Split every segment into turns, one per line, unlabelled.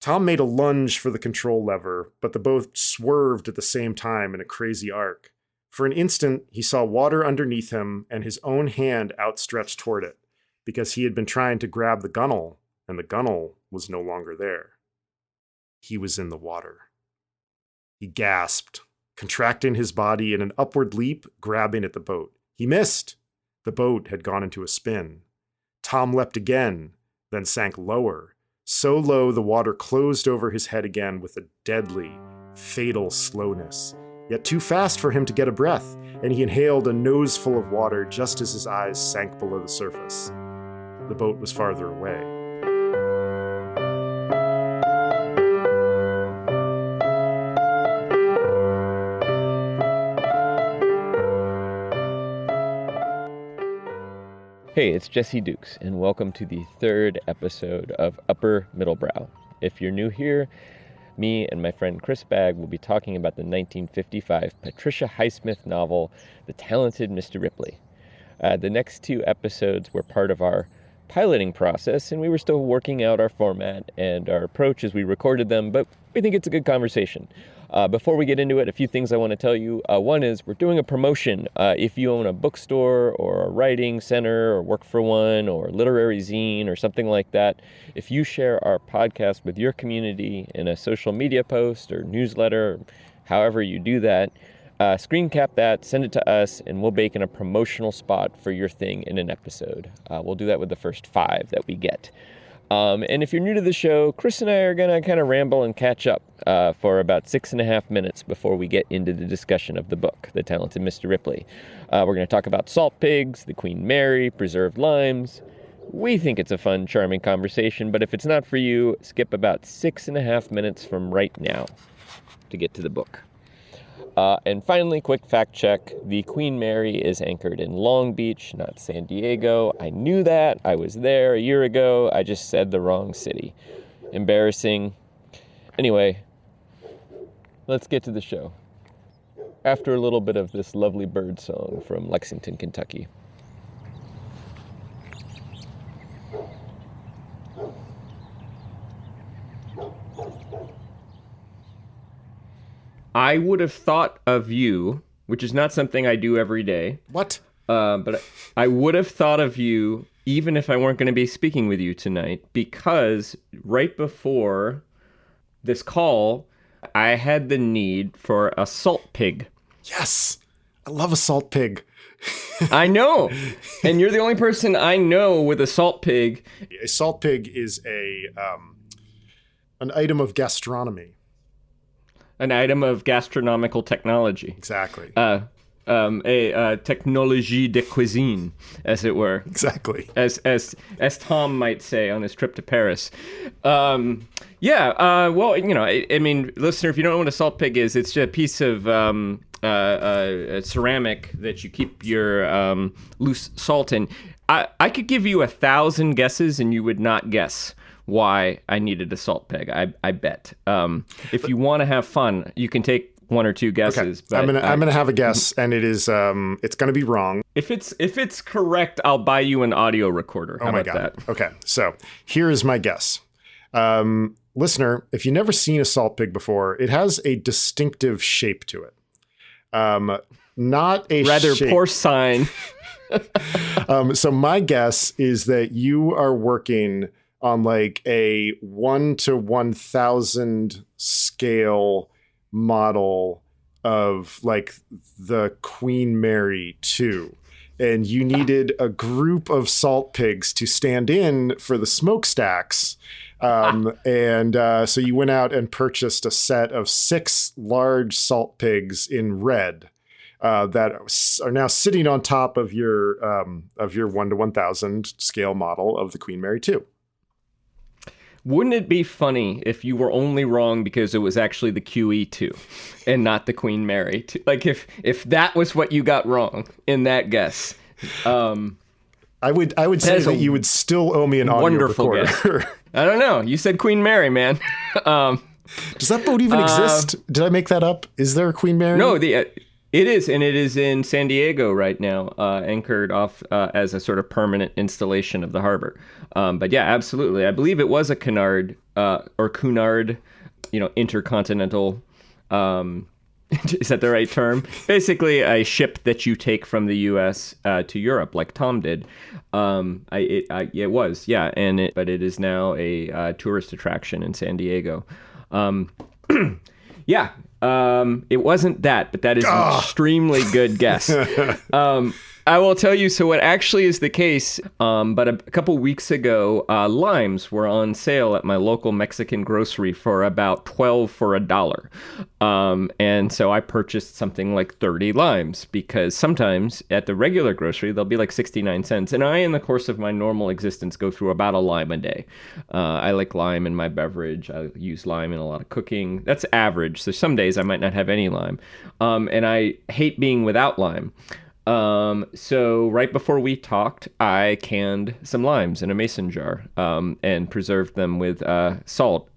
Tom made a lunge for the control lever, but the boat swerved at the same time in a crazy arc. For an instant, he saw water underneath him and his own hand outstretched toward it, because he had been trying to grab the gunnel, and the gunnel was no longer there. He was in the water. He gasped, contracting his body in an upward leap, grabbing at the boat. He missed. The boat had gone into a spin. Tom leapt again, then sank lower, so low the water closed over his head again with a deadly, fatal slowness, yet too fast for him to get a breath, and he inhaled a noseful of water just as his eyes sank below the surface. The boat was farther away.
Hey, it's Jesse Dukes, and welcome to the third episode of Upper Middlebrow. If you're new here, me and my friend Chris Bagg will be talking about the 1955 Patricia Highsmith novel, The Talented Mr. Ripley. The next two episodes were part of our piloting process, and we were still working out our format and our approach as we recorded them, but we think it's a good conversation. Before we get into it, a few things I want to tell you. One is we're doing a promotion. If you own a bookstore or a writing center or work for one or a literary zine or something like that, if you share our podcast with your community in a social media post or newsletter, however you do that, screen cap that, send it to us, and we'll bake in a promotional spot for your thing in an episode. We'll do that with the first 5 that we get. And if you're new to the show, Chris and I are going to kind of ramble and catch up for about 6.5 minutes before we get into the discussion of the book, The Talented Mr. Ripley. We're going to talk about salt pigs, the Queen Mary, preserved limes. We think it's a fun, charming conversation, but if it's not for you, skip about 6.5 minutes from right now to get to the book. And finally, quick fact check. The Queen Mary is anchored in Long Beach, not San Diego. I knew that. I was there a year ago. I just said the wrong city. Embarrassing. Anyway, let's get to the show. After a little bit of this lovely bird song from Lexington, Kentucky. I would have thought of you, which is not something I do every day.
What?
But I would have thought of you even if I weren't going to be speaking with you tonight, because right before this call, I had the need for a salt pig.
Yes! I love a salt pig.
I know! And you're the only person I know with a salt pig.
A salt pig is an item of gastronomy.
An item of gastronomical technology.
Exactly.
A technologie de cuisine, as it were.
Exactly.
As Tom might say on his trip to Paris. Well, you know, I mean, listener, if you don't know what a salt pig is, it's a piece of ceramic that you keep your loose salt in. I could give you 1,000 guesses and you would not guess why I needed a salt pig. I bet. If you want to have fun, you can take 1 or 2 guesses.
Okay.
But
I'm gonna have a guess, and it is it's gonna be wrong.
If it's correct, I'll buy you an audio recorder. How about that?
Okay, so here is my guess. Listener, if you've never seen a salt pig before, it has a distinctive shape to it. Not a
rather
shape.
porcine.
So my guess is that you are working on like a 1 to 1,000 scale model of like the Queen Mary 2. And you needed a group of salt pigs to stand in for the smokestacks. So you went out and purchased a set of 6 large salt pigs in red that are now sitting on top of your 1 to 1,000 scale model of the Queen Mary 2.
Wouldn't it be funny if you were only wrong because it was actually the QE2 and not the Queen Mary 2? Like if that was what you got wrong in that guess.
I would say that you would still owe me an audio recorder.
Guess. I don't know. You said Queen Mary, man.
Does that boat even exist? Did I make that up? Is there a Queen Mary?
No, it is, and it is in San Diego right now, anchored off as a sort of permanent installation of the harbor. But yeah, absolutely. I believe it was a canard or Cunard, intercontinental. Is that the right term? Basically, a ship that you take from the U.S. To Europe, like Tom did. It was, yeah, but it is now a tourist attraction in San Diego. Yeah, it wasn't that, but that is an extremely good guess. I will tell you, so what actually is the case, but a couple weeks ago, limes were on sale at my local Mexican grocery for about 12 for $1. And so I purchased something like 30 limes, because sometimes at the regular grocery, they'll be like 69 cents. And I, in the course of my normal existence, go through about a lime a day. I like lime in my beverage. I use lime in a lot of cooking. That's average. So some days I might not have any lime. And I hate being without lime. So right before we talked, I canned some limes in a mason jar, and preserved them with, salt.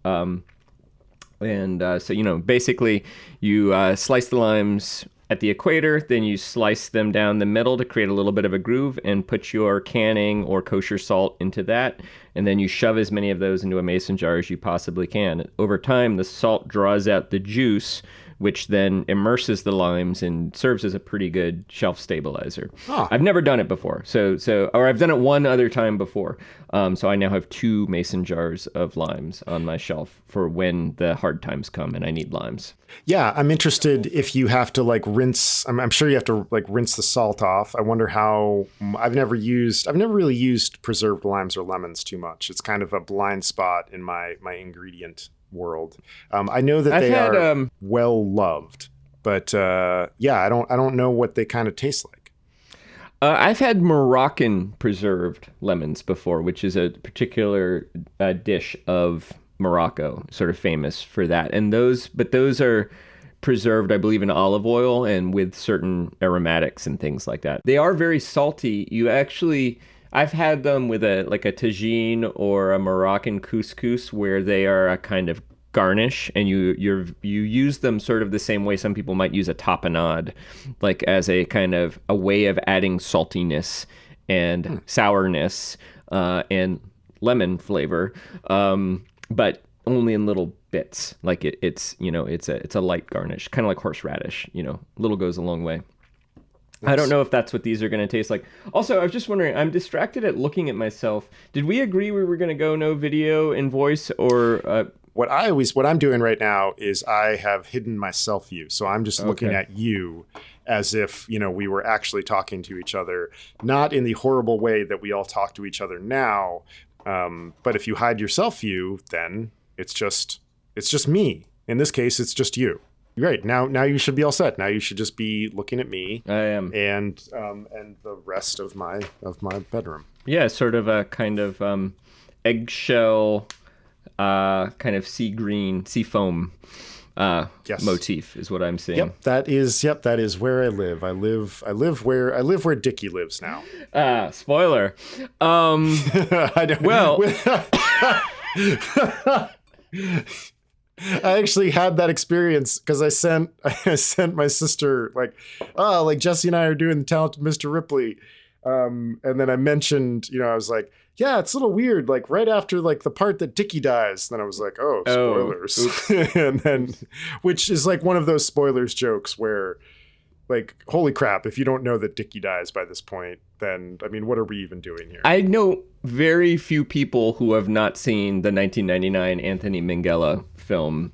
Basically you, slice the limes at the equator, then you slice them down the middle to create a little bit of a groove and put your canning or kosher salt into that. And then you shove as many of those into a mason jar as you possibly can. Over time, the salt draws out the juice, which then immerses the limes and serves as a pretty good shelf stabilizer. Oh. I've never done it before, or I've done it one other time before. So I now have 2 mason jars of limes on my shelf for when the hard times come and I need limes.
Yeah, I'm interested if you have to rinse. I'm sure you have to rinse the salt off. I wonder how. I've never really used preserved limes or lemons too much. It's kind of a blind spot in my ingredient world. I know that they are well loved, but I don't know what they kind of taste like.
I've had Moroccan preserved lemons before, which is a particular dish of Morocco, sort of famous for that. And those are preserved, I believe, in olive oil and with certain aromatics and things like that. They are very salty. I've had them with a tagine or a Moroccan couscous, where they are a kind of garnish, and you use them sort of the same way some people might use a tapenade, like as a kind of a way of adding saltiness and sourness and lemon flavor, but only in little bits. Like it's a light garnish, kind of like horseradish. Little goes a long way. I don't know if that's what these are going to taste like. Also, I was just wondering, I'm distracted at looking at myself. Did we agree we were going to go no video and voice, or...
What I'm doing right now is I have hidden my self view. So I'm just looking at you as if, we were actually talking to each other, not in the horrible way that we all talk to each other now. But if you hide your self view, then it's just me. In this case, it's just you. Right. Now you should be all set. Now you should just be looking at me.
I am.
And the rest of my bedroom.
Yeah, sort of a kind of eggshell, kind of sea foam motif is what I'm seeing.
Yep, that is where I live. I live where Dickie lives now.
Spoiler.
I don't.
Well,
I actually had that experience because I sent my sister like Jesse and I are doing the Talented Mr. Ripley, and then I mentioned, I was like, yeah, it's a little weird, like right after the part that Dickie dies. Then I was like, oh, spoilers. And then, which is like one of those spoilers jokes where, like, holy crap, if you don't know that Dickie dies by this point, then, I mean, what are we even doing here?
I know very few people who have not seen the 1999 Anthony Minghella film,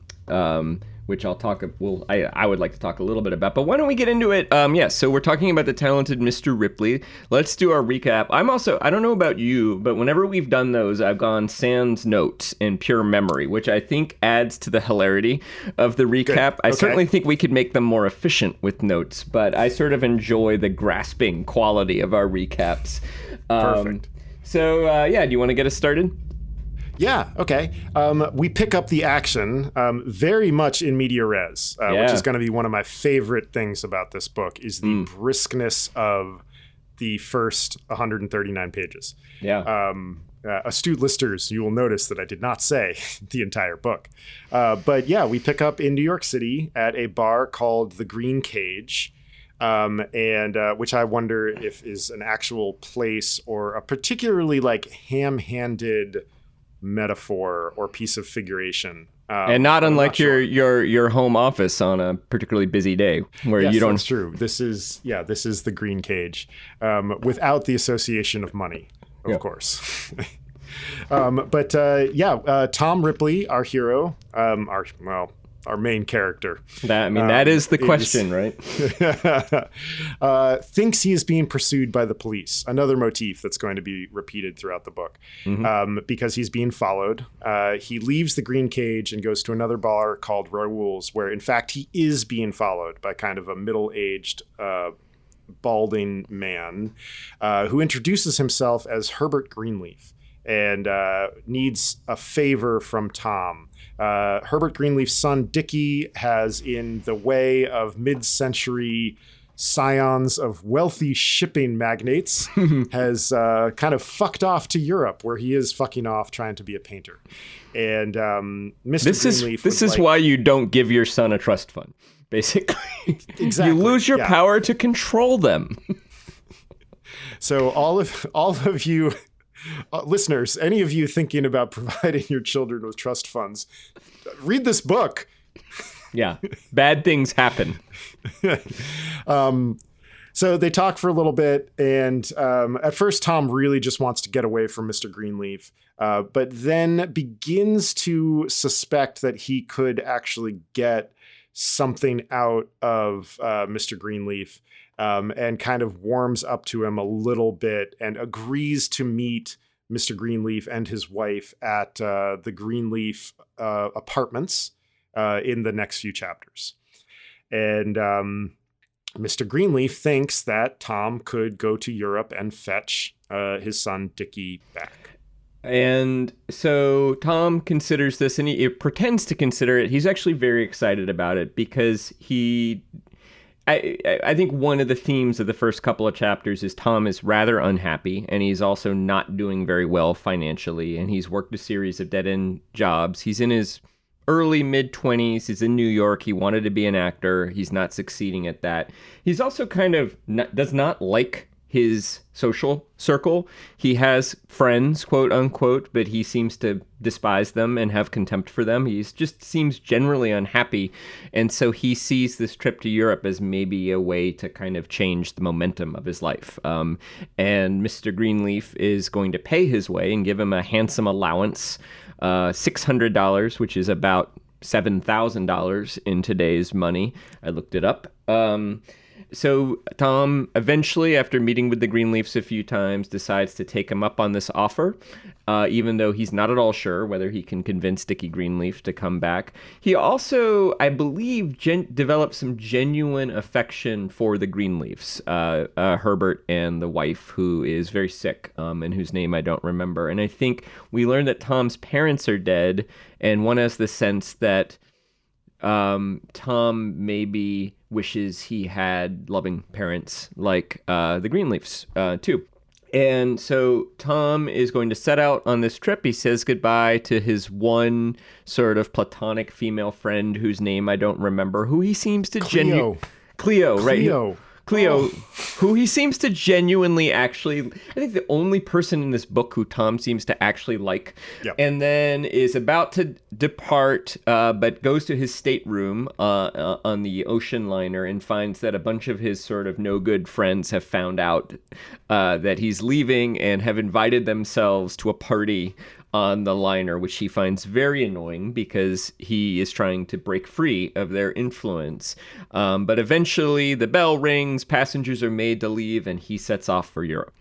which I'll talk. Well, I would like to talk a little bit about, but why don't we get into it? Yes. So we're talking about the Talented Mr. Ripley. Let's do our recap. I don't know about you, but whenever we've done those, I've gone sans notes and pure memory, which I think adds to the hilarity of the recap. I certainly think we could make them more efficient with notes, but I sort of enjoy the grasping quality of our recaps.
Perfect.
So do you want to get us started?
Yeah, okay. We pick up the action very much in media res, which is going to be one of my favorite things about this book, is the briskness of the first 139 pages.
Yeah.
Astute listeners, you will notice that I did not say the entire book. But yeah, we pick up in New York City at a bar called The Green Cage, and which I wonder if is an actual place or a particularly ham-handed metaphor or piece of figuration.
And not unlike your home office on a particularly busy day where
yes,
you don't.
That's true. This is the green cage, without the association of money, of course. Tom Ripley, our hero, our main character.
That is the question, right?
Thinks he is being pursued by the police. Another motif that's going to be repeated throughout the book, because he's being followed. He leaves the green cage and goes to another bar called Raoul's, where in fact he is being followed by kind of a middle-aged, balding man who introduces himself as Herbert Greenleaf and needs a favor from Tom. Herbert Greenleaf's son, Dickie, has, in the way of mid-century scions of wealthy shipping magnates, has kind of fucked off to Europe, where he is fucking off trying to be a painter. And Mr. Greenleaf
this is why you don't give your son a trust fund, basically.
Exactly.
You lose your power to control them.
So all of you... listeners, any of you thinking about providing your children with trust funds, read this book.
Yeah, bad things happen.
So they talk for a little bit, and at first Tom really just wants to get away from Mr. Greenleaf, but then begins to suspect that he could actually get something out of Mr. Greenleaf. And kind of warms up to him a little bit and agrees to meet Mr. Greenleaf and his wife at the Greenleaf apartments in the next few chapters. And Mr. Greenleaf thinks that Tom could go to Europe and fetch his son Dickie back.
And so Tom considers this, and he pretends to consider it. He's actually very excited about it because I think one of the themes of the first couple of chapters is Tom is rather unhappy, and he's also not doing very well financially, and he's worked a series of dead-end jobs. He's in his early mid-20s. He's in New York. He wanted to be an actor. He's not succeeding at that. He's also kind of does not like his social circle. He has friends, quote unquote, but he seems to despise them and have contempt for them. He just seems generally unhappy. And so he sees this trip to Europe as maybe a way to kind of change the momentum of his life. And Mr. Greenleaf is going to pay his way and give him a handsome allowance, $600, which is about $7,000 in today's money. I looked it up. So Tom eventually, after meeting with the Greenleafs a few times, decides to take him up on this offer, even though he's not at all sure whether he can convince Dickie Greenleaf to come back. He also, I believe, developed some genuine affection for the Greenleafs, Herbert and the wife, who is very sick, and whose name I don't remember. And I think we learned that Tom's parents are dead, and one has the sense that Tom maybe wishes he had loving parents like the Greenleafs too. And so Tom is going to set out on this trip. He says goodbye to his one sort of platonic female friend whose name I don't remember, who he seems to Cleo, right? Cleo, who he seems to genuinely actually, I think the only person in this book who Tom seems to actually like, and then is about to depart, but goes to his stateroom on the ocean liner and finds that a bunch of his sort of no good friends have found out that he's leaving and have invited themselves to a party on the liner, which he finds very annoying because he is trying to break free of their influence. But eventually the bell rings, passengers are made to leave, and he sets off for Europe.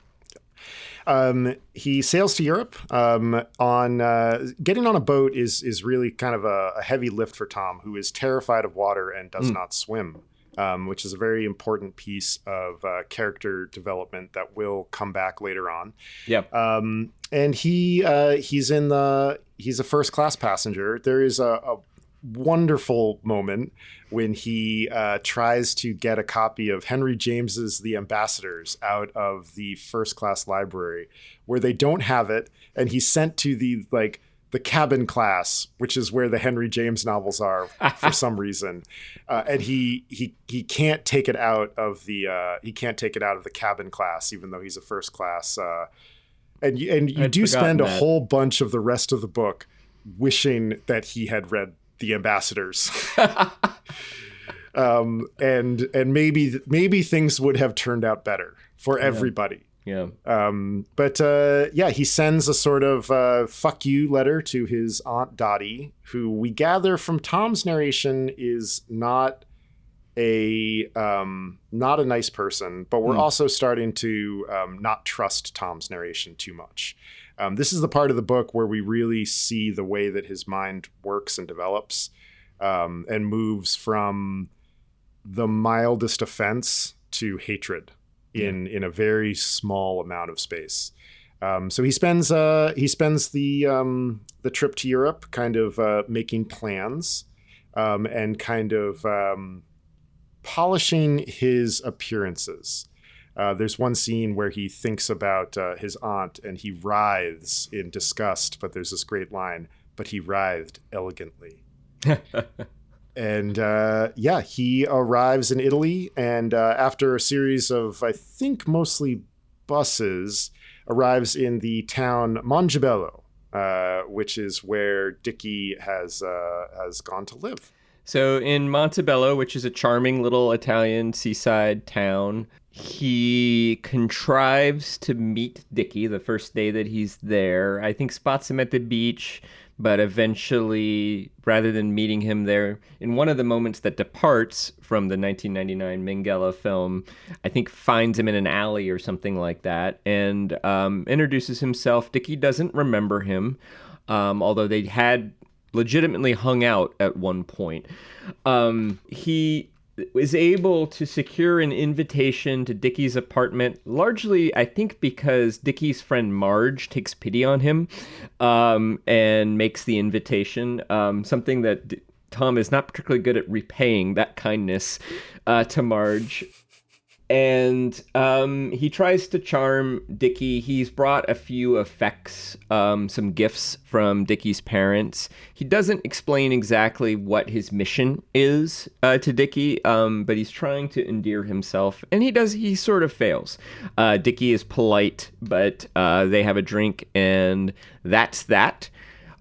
He sails to Europe. Getting on a boat is really kind of a heavy lift for Tom, who is terrified of water and does not swim. Which is a very important piece of character development that will come back later on. And he's a first class passenger. There is a wonderful moment when he tries to get a copy of Henry James's The Ambassadors out of the first class library, where they don't have it, and he's sent to the cabin class, which is where the Henry James novels are for some reason, and he can't take it out of the cabin class, even though he's a first class And you do spend a whole bunch of the rest of the book wishing that he had read The Ambassadors. And maybe things would have turned out better for everybody.
Yeah.
But he sends a sort of fuck you letter to his Aunt Dottie, who we gather from Tom's narration is not a nice person, but we're also starting to not trust Tom's narration too much. This is the part of the book where we really see the way that his mind works and develops, and moves from the mildest offense to hatred in a very small amount of space. So he spends the trip to Europe kind of making plans and kind of polishing his appearances. There's one scene where he thinks about his aunt and he writhes in disgust, but there's this great line, but he writhed elegantly. And he arrives in Italy, and after a series of, I think, mostly buses, arrives in the town Mongebello, which is where Dickie has gone to live.
So in Montebello, which is a charming little Italian seaside town, he contrives to meet Dickie the first day that he's there. I think spots him at the beach, but eventually, rather than meeting him there, in one of the moments that departs from the 1999 Minghella film, I think finds him in an alley or something like that, and introduces himself. Dickie doesn't remember him, although they had legitimately hung out at one point. He is able to secure an invitation to Dickie's apartment, largely, I think, because Dickie's friend Marge takes pity on him and makes the invitation, something that Tom is not particularly good at repaying that kindness to Marge. And he tries to charm Dickie. He's brought a few effects, some gifts from Dickie's parents. He doesn't explain exactly what his mission is to Dickie, but he's trying to endear himself. And he sort of fails. Dickie is polite, but they have a drink, and that's that.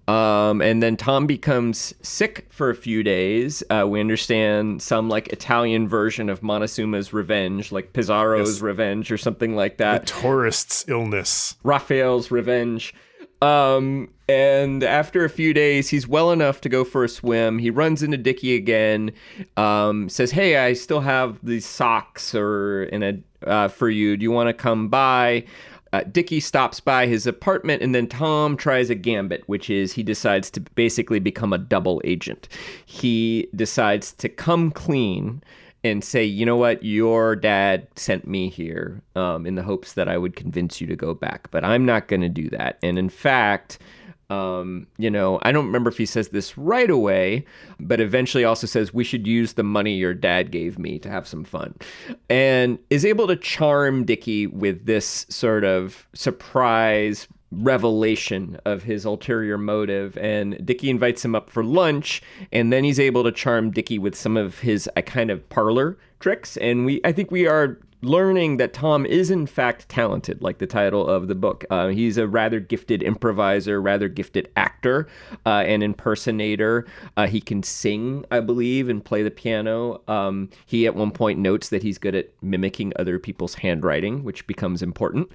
And then Tom becomes sick for a few days. We understand some like Italian version of Montezuma's revenge, like Pizarro's revenge or something like that.
The tourist's illness.
Raphael's revenge. And after a few days, he's well enough to go for a swim. He runs into Dickie again, says, "Hey, I still have these socks for you. Do you want to come by?" Dickie stops by his apartment, and then Tom tries a gambit, which is he decides to basically become a double agent. He decides to come clean and say, you know what, your dad sent me here in the hopes that I would convince you to go back, but I'm not going to do that. And in fact, I don't remember if he says this right away, but eventually also says we should use the money your dad gave me to have some fun, and is able to charm Dickie with this sort of surprise revelation of his ulterior motive. And Dickie invites him up for lunch, and then he's able to charm Dickie with some of his kind of parlor tricks. And I think we are learning that Tom is in fact talented, like the title of the book. He's a rather gifted improviser, rather gifted actor, and impersonator. He can sing, I believe, and play the piano. He at one point notes that he's good at mimicking other people's handwriting, which becomes important.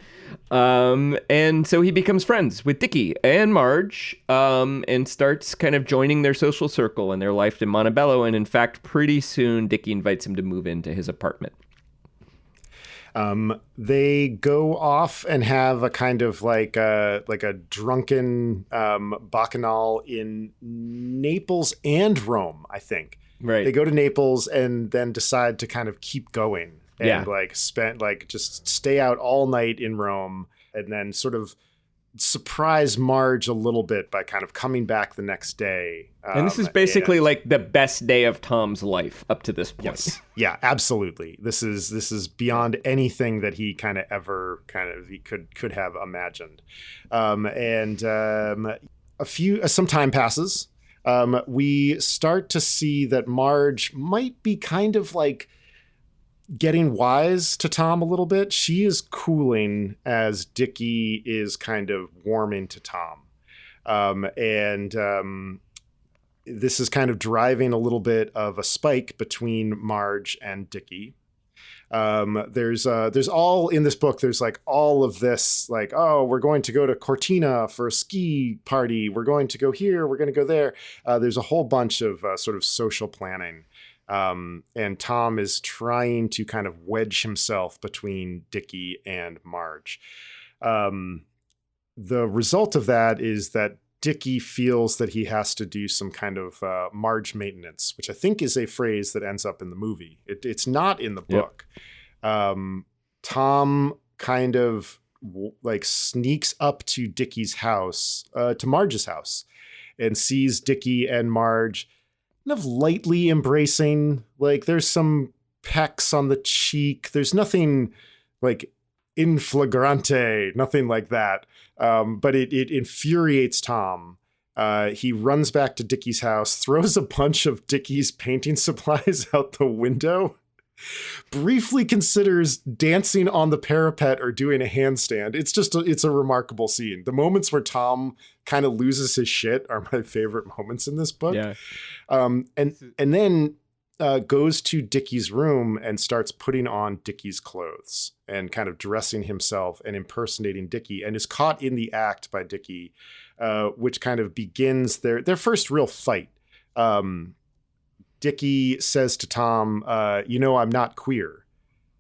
And so he becomes friends with Dickie and Marge, and starts kind of joining their social circle and their life in Montebello. And in fact, pretty soon, Dickie invites him to move into his apartment.
They go off and have a kind of like a drunken bacchanal in Naples and Rome, I think.
Right.
They go to Naples and then decide to kind of keep going and just stay out all night in Rome, and then sort of surprise Marge a little bit by kind of coming back the next day.
And this is basically like the best day of Tom's life up to this point.
Yes. Yeah, absolutely. This is beyond anything that he kind of ever he could have imagined. Some time passes. We start to see that Marge might be kind of like getting wise to Tom a little bit. She is cooling as Dickie is kind of warming to Tom. And this is kind of driving a little bit of a spike between Marge and Dickie. There's all in this book. There's like all of this, like, oh, we're going to go to Cortina for a ski party. We're going to go here. We're going to go there. There's a whole bunch of sort of social planning. And Tom is trying to kind of wedge himself between Dickie and Marge. The result of that is that Dickie feels that he has to do some kind of Marge maintenance, which I think is a phrase that ends up in the movie. It's not in the book. Yep. Tom kind of like sneaks up to Dickie's house, to Marge's house, and sees Dickie and Marge kind of lightly embracing. Like there's some pecks on the cheek. There's nothing like in flagrante, nothing like that. But it infuriates Tom. He runs back to Dickie's house, throws a bunch of Dickie's painting supplies out the window, briefly considers dancing on the parapet or doing a handstand. It's a remarkable scene. The moments where Tom kind of loses his shit are my favorite moments in this book.
Yeah.
And then goes to Dickie's room and starts putting on Dickie's clothes and kind of dressing himself and impersonating Dickie, and is caught in the act by Dickie, which kind of begins their first real fight. Dickie says to Tom, I'm not queer.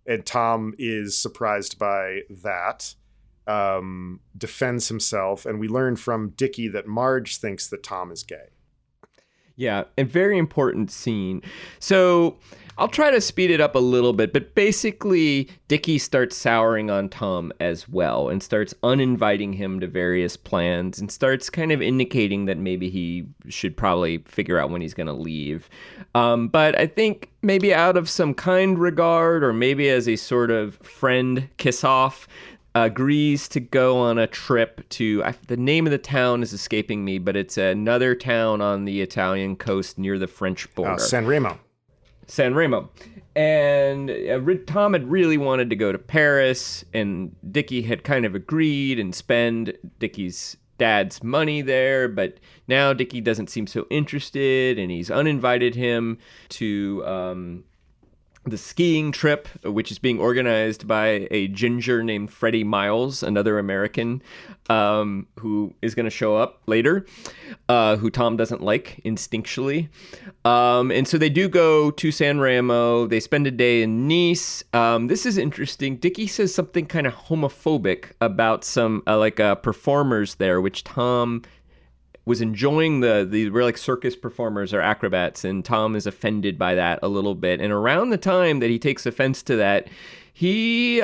And Tom is surprised by that, defends himself, and we learn from Dickie that Marge thinks that Tom is gay.
Yeah, a very important scene. So I'll try to speed it up a little bit, but basically Dickie starts souring on Tom as well and starts uninviting him to various plans and starts kind of indicating that maybe he should probably figure out when he's going to leave. But I think maybe out of some kind regard, or maybe as a sort of friend kiss-off, agrees to go on a trip to, the name of the town is escaping me, but it's another town on the Italian coast near the French border.
San Remo.
And Tom had really wanted to go to Paris, and Dickie had kind of agreed and spend Dickie's dad's money there, but now Dickie doesn't seem so interested, and he's uninvited him to the skiing trip, which is being organized by a ginger named Freddie Miles, another American, who is going to show up later, who Tom doesn't like instinctually. And so they do go to San Remo. They spend a day in Nice. This is interesting. Dickie says something kind of homophobic about some performers there, which Tom was enjoying. We're like circus performers or acrobats, and Tom is offended by that a little bit. And around the time that he takes offense to that, he's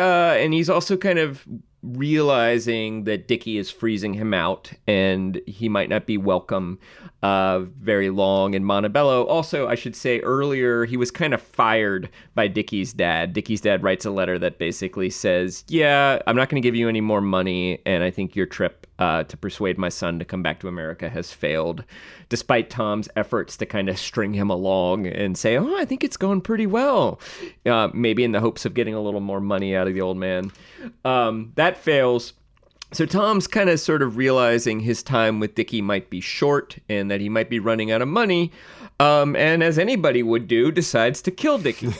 also kind of realizing that Dickie is freezing him out and he might not be welcome very long in Montebello. Also, I should say earlier, he was kind of fired by Dickie's dad. Dickie's dad writes a letter that basically says, yeah, I'm not going to give you any more money, and I think your trip to persuade my son to come back to America has failed, despite Tom's efforts to kind of string him along and say, oh, I think it's going pretty well, maybe in the hopes of getting a little more money out of the old man. That fails. So Tom's kind of sort of realizing his time with Dickie might be short and that he might be running out of money. And as anybody would do, decides to kill Dickie.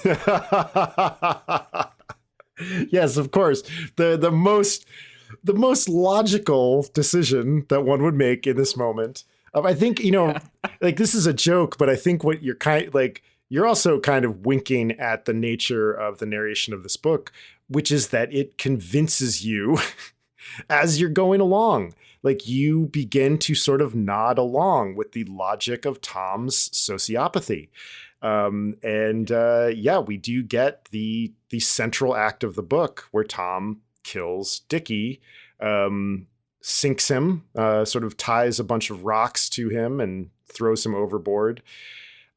Yes, of course. The most logical decision that one would make in this moment. I think, like this is a joke, but I think what you're also kind of winking at the nature of the narration of this book, which is that it convinces you as you're going along. Like you begin to sort of nod along with the logic of Tom's sociopathy. We do get the central act of the book where Tom kills Dickie, sinks him, sort of ties a bunch of rocks to him and throws him overboard.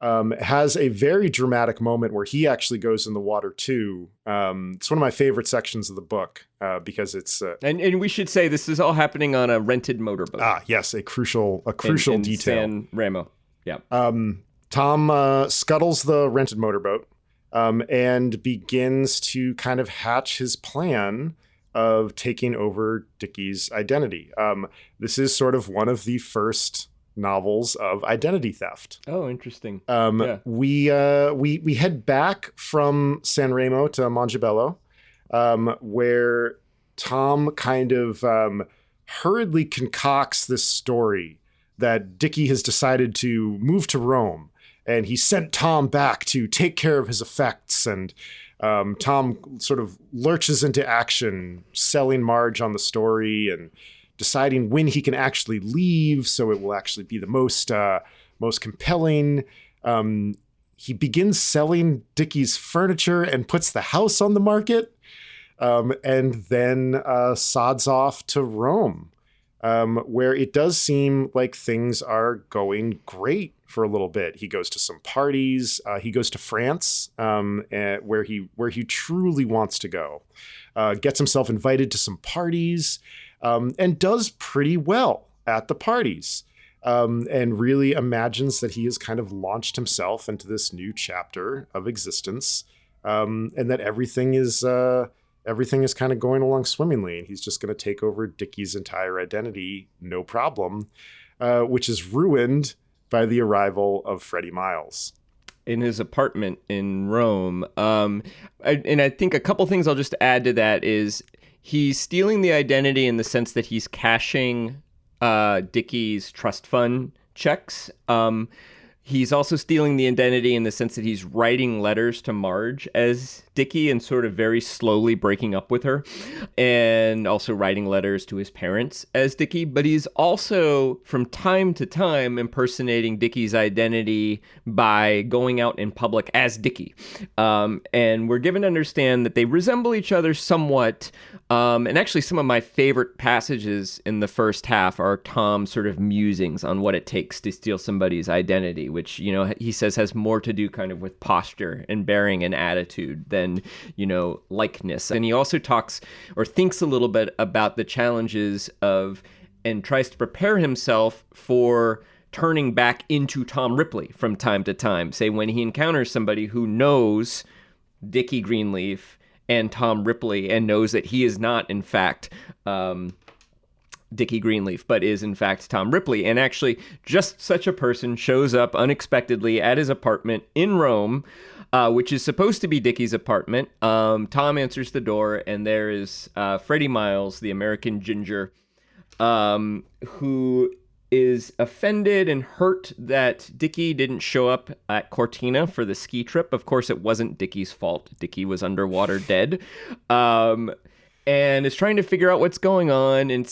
Has a very dramatic moment where he actually goes in the water too. It's one of my favorite sections of the book because it's
and we should say this is all happening on a rented motorboat.
Yes, a crucial in detail.
San Remo. Yeah.
Tom scuttles the rented motorboat. and begins to kind of hatch his plan of taking over Dickie's identity. This is sort of one of the first novels of identity theft.
Oh, interesting.
We head back from San Remo to Montebello, where Tom kind of hurriedly concocts this story that Dickie has decided to move to Rome, and he sent Tom back to take care of his effects. And Tom sort of lurches into action, selling Marge on the story and deciding when he can actually leave, so it will actually be the most compelling. He begins selling Dickie's furniture and puts the house on the market, and then sods off to Rome, where it does seem like things are going great for a little bit. He goes to some parties. He goes to France, where he truly wants to go. Gets himself invited to some parties. And does pretty well at the parties, and really imagines that he has kind of launched himself into this new chapter of existence, and that everything is kind of going along swimmingly, and he's just going to take over Dickie's entire identity, no problem, which is ruined by the arrival of Freddie Miles
in his apartment in Rome. And I think a couple things I'll just add to that is, he's stealing the identity in the sense that he's cashing Dickie's trust fund checks. He's also stealing the identity in the sense that he's writing letters to Marge as Dickie and sort of very slowly breaking up with her, and also writing letters to his parents as Dickie. But he's also, from time to time, impersonating Dickie's identity by going out in public as Dickie. And we're given to understand that they resemble each other somewhat. And actually, some of my favorite passages in the first half are Tom's sort of musings on what it takes to steal somebody's identity, which, you know, he says has more to do kind of with posture and bearing and attitude than, you know, likeness. And he also talks or thinks a little bit about the challenges of, and tries to prepare himself for turning back into Tom Ripley from time to time. Say when he encounters somebody who knows Dickie Greenleaf and Tom Ripley and knows that he is not, in fact, Dickie Greenleaf, but is in fact Tom Ripley. And actually, just such a person shows up unexpectedly at his apartment in Rome, which is supposed to be Dickie's apartment. Tom answers the door, and there is Freddie Miles, the American ginger, who is offended and hurt that Dickie didn't show up at Cortina for the ski trip. Of course, it wasn't Dickie's fault. Dickie was underwater dead. And is trying to figure out what's going on, and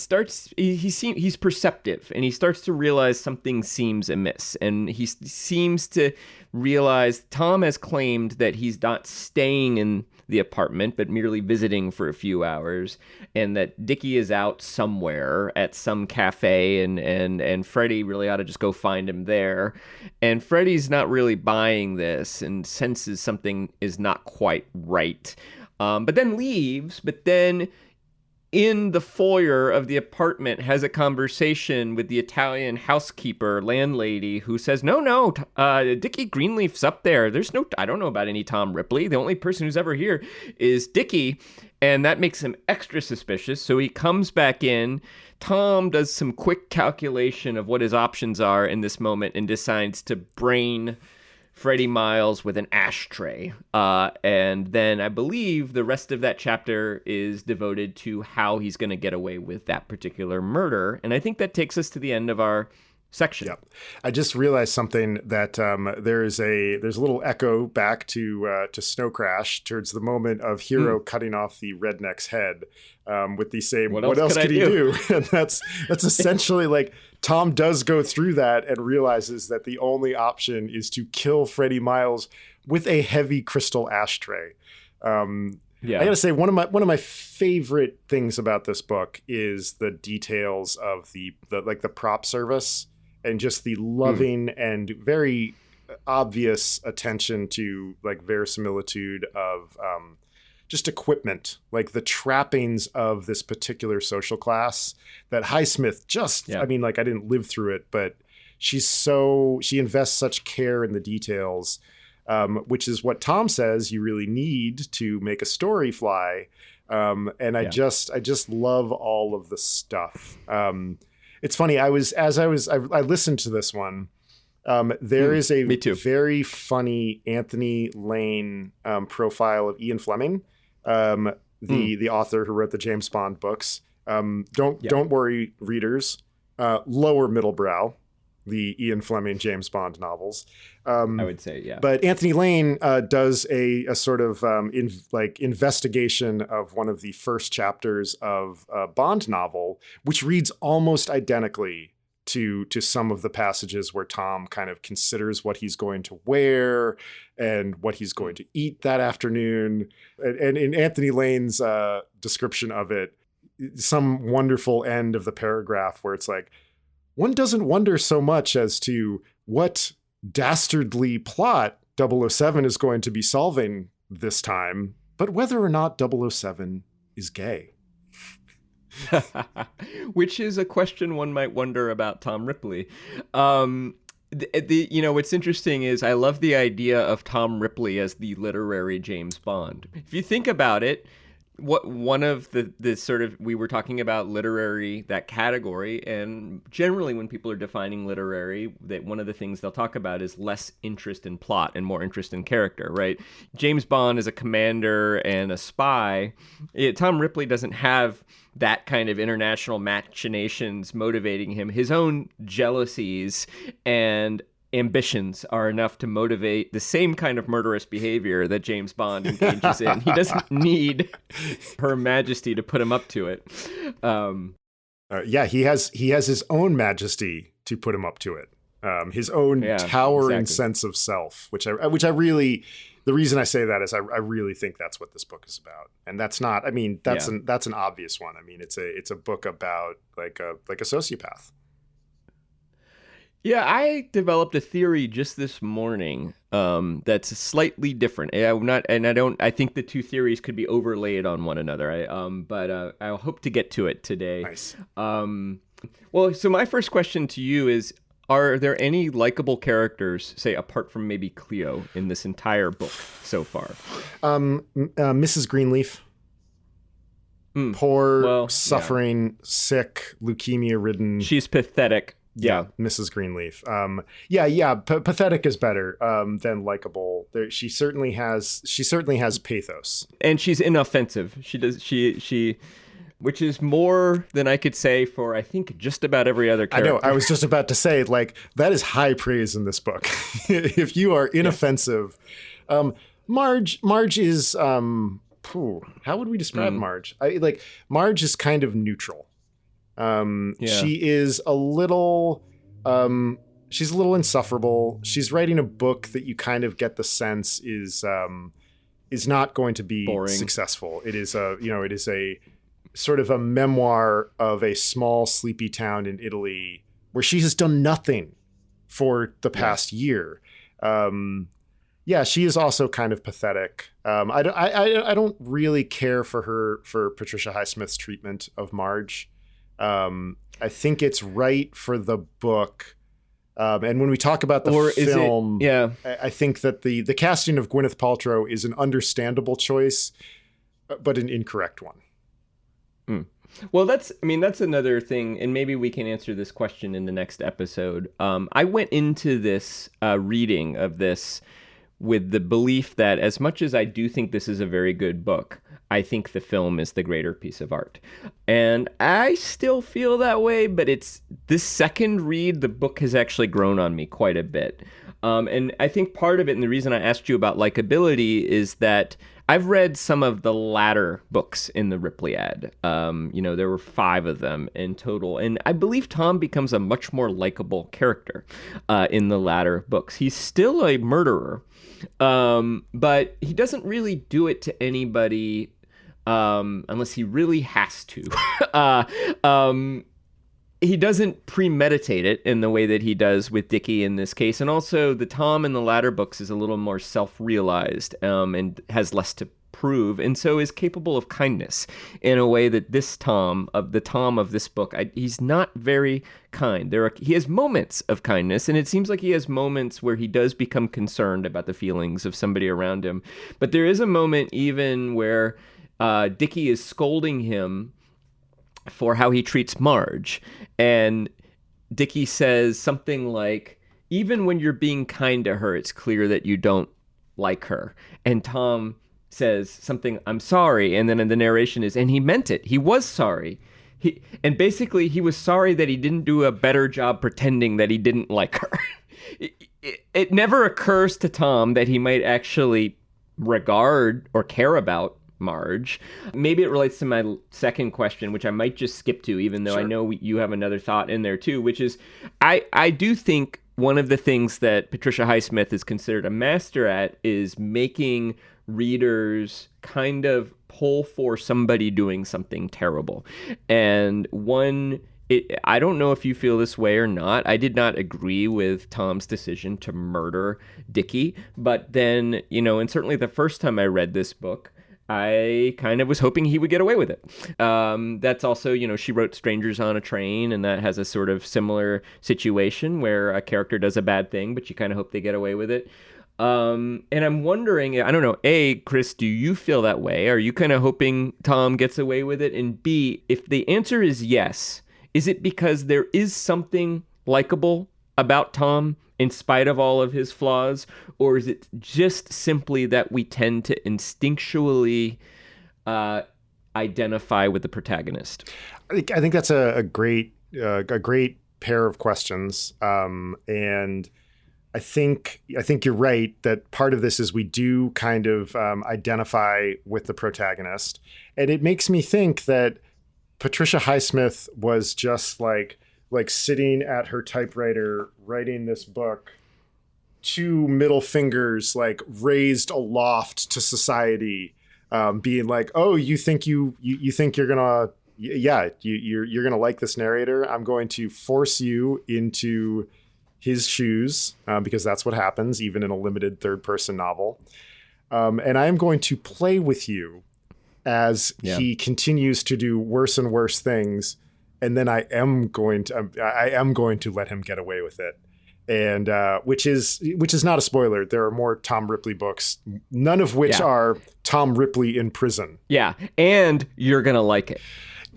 he's perceptive, and he starts to realize something seems amiss, and he seems to realize Tom has claimed that he's not staying in the apartment, but merely visiting for a few hours, and that Dickie is out somewhere at some cafe, and Freddie really ought to just go find him there. And Freddie's not really buying this and senses something is not quite right. But then leaves, but then in the foyer of the apartment has a conversation with the Italian housekeeper, landlady, who says, no, Dickie Greenleaf's up there. I don't know about any Tom Ripley. The only person who's ever here is Dickie. And that makes him extra suspicious. So he comes back in. Tom does some quick calculation of what his options are in this moment and decides to brain Freddie Miles with an ashtray. And then I believe the rest of that chapter is devoted to how he's going to get away with that particular murder. And I think that takes us to the end of our section.
Yep. I just realized something, that there's a little echo back to Snow Crash towards the moment of Hero cutting off the redneck's head, with the same, what else could he do? And that's essentially like, Tom does go through that and realizes that the only option is to kill Freddie Miles with a heavy crystal ashtray. I gotta say, one of my favorite things about this book is the details of the prop service, and just the loving and very obvious attention to like verisimilitude of just equipment, like the trappings of this particular social class that Highsmith I mean, like, I didn't live through it, but she invests such care in the details. which is what Tom says you really need to make a story fly. And I just love all of the stuff. It's funny. I listened to this one. There is a very funny Anthony Lane profile of Ian Fleming, the author who wrote the James Bond books. Don't worry, readers. Lower middle brow, the Ian Fleming James Bond novels.
I would say, yeah.
But Anthony Lane does a sort of investigation of one of the first chapters of a Bond novel, which reads almost identically to some of the passages where Tom kind of considers what he's going to wear and what he's going to eat that afternoon. And in Anthony Lane's description of it, some wonderful end of the paragraph where it's like, one doesn't wonder so much as to what dastardly plot 007 is going to be solving this time, but whether or not 007 is gay.
Which is a question one might wonder about Tom Ripley. What's interesting is I love the idea of Tom Ripley as the literary James Bond. If you think about it, one of the sort of, we were talking about literary, that category, and generally when people are defining literary, that one of the things they'll talk about is less interest in plot and more interest in character, right? James Bond is a commander and a spy. Tom Ripley doesn't have that kind of international machinations motivating him. His own jealousies and ambitions are enough to motivate the same kind of murderous behavior that James Bond engages in. He doesn't need Her Majesty to put him up to it.
He has his own majesty to put him up to it. His own towering sense of self, which I really, the reason I say that is I really think that's what this book is about. And that's not, I mean, that's an obvious one. I mean, it's a book about like a sociopath.
Yeah, I developed a theory just this morning that's slightly different. I think the two theories could be overlaid on one another. But I hope to get to it today.
Nice.
Well, so my first question to you is, are there any likable characters, say, apart from maybe Cleo, in this entire book so far?
Mrs. Greenleaf. Poor, suffering, sick, leukemia-ridden.
She's pathetic. Yeah,
Mrs. Greenleaf. Pathetic is better than likable. She certainly has pathos,
and she's inoffensive. She, which is more than I could say for I think just about every other character.
I know. I was just about to say, like, that is high praise in this book. If you are inoffensive, Marge is how would we describe Marge? Marge is kind of neutral. She is a little, she's a little insufferable. She's writing a book that you kind of get the sense is not going to be boring. Successful. It is a sort of a memoir of a small sleepy town in Italy where she has done nothing for the past year. She is also kind of pathetic. I don't really care for Patricia Highsmith's treatment of Marge. I think it's right for the book. And when we talk about the film, I think that the casting of Gwyneth Paltrow is an understandable choice, but an incorrect one.
Well, that's another thing, and maybe we can answer this question in the next episode. I went into this reading of this with the belief that as much as I do think this is a very good book, I think the film is the greater piece of art. And I still feel that way, but it's this second read, the book has actually grown on me quite a bit. And I think part of it, and the reason I asked you about likability, is that I've read some of the latter books in the Ripleyad. There were 5 of them in total. And I believe Tom becomes a much more likable character in the latter books. He's still a murderer, but he doesn't really do it to anybody unless he really has to. He doesn't premeditate it in the way that he does with Dickie in this case. And also the Tom in the latter books is a little more self-realized and has less to improve, and so is capable of kindness in a way that this Tom, of this book, he's not very kind. He has moments of kindness, and it seems like he has moments where he does become concerned about the feelings of somebody around him. But there is a moment even where Dickie is scolding him for how he treats Marge, and Dickie says something like, even when you're being kind to her, it's clear that you don't like her. And Tom says something, I'm sorry. And then in the narration is, and he meant it. He was sorry. And basically he was sorry that he didn't do a better job pretending that he didn't like her. It never occurs to Tom that he might actually regard or care about Marge. Maybe it relates to my second question, which I might just skip to, even though I know you have another thought in there too, which is I do think one of the things that Patricia Highsmith is considered a master at is making readers kind of pull for somebody doing something terrible. And I don't know if you feel this way or not. I did not agree with Tom's decision to murder Dickie, but then, and certainly the first time I read this book, I kind of was hoping he would get away with it. That's also, she wrote Strangers on a Train, and that has a sort of similar situation where a character does a bad thing, but you kind of hope they get away with it. And I'm wondering, I don't know, A, Chris, do you feel that way? Are you kind of hoping Tom gets away with it? And B, if the answer is yes, is it because there is something likable about Tom in spite of all of his flaws, or is it just simply that we tend to instinctually identify with the protagonist?
I think that's a great pair of questions, and I think you're right that part of this is we do kind of identify with the protagonist, and it makes me think that Patricia Highsmith was just like sitting at her typewriter writing this book, two middle fingers like raised aloft to society, being like, oh, you think you're gonna you're gonna like this narrator. I'm going to force you into his shoes, because that's what happens even in a limited third person novel, and I'm going to play with you as he continues to do worse and worse things. And then I am going to let him get away with it, and which is not a spoiler. There are more Tom Ripley books, none of which are Tom Ripley in prison. Yeah,
and you're gonna like it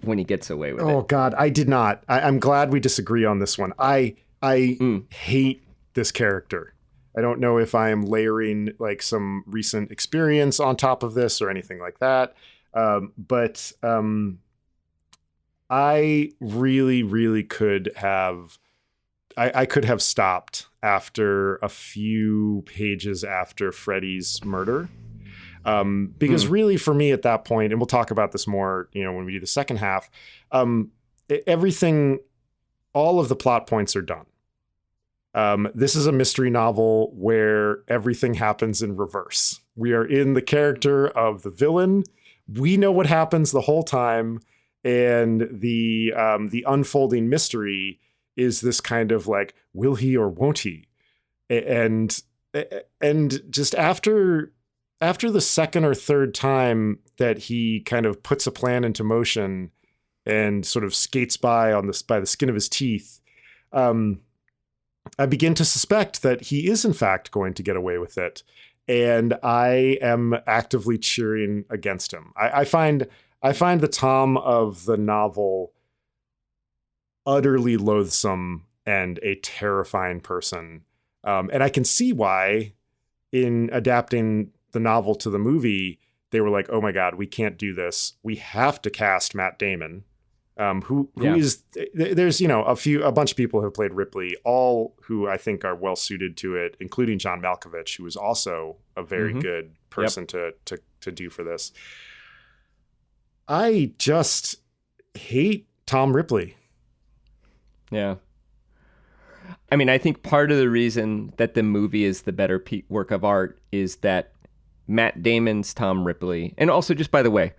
when he gets away with it.
Oh God, I did not. I'm glad we disagree on this one. I hate this character. I don't know if I am layering like some recent experience on top of this or anything like that, but. I really, really could have, I could have stopped after a few pages after Freddie's murder. Because really for me at that point, and we'll talk about this more, when we do the second half, everything, all of the plot points are done. This is a mystery novel where everything happens in reverse. We are in the character of the villain. We know what happens the whole time. And the unfolding mystery is this kind of like, will he or won't he? And just after the second or third time that he kind of puts a plan into motion and sort of skates by the skin of his teeth, I begin to suspect that he is in fact going to get away with it. And I am actively cheering against him. I find the Tom of the novel utterly loathsome and a terrifying person. And I can see why in adapting the novel to the movie, they were like, oh my God, we can't do this. We have to cast Matt Damon, who is, there's, a bunch of people who have played Ripley, all who I think are well suited to it, including John Malkovich, who is also a very good person to do for this. I just hate Tom Ripley.
Yeah. I mean, I think part of the reason that the movie is the better work of art is that Matt Damon's Tom Ripley, and also just by the way,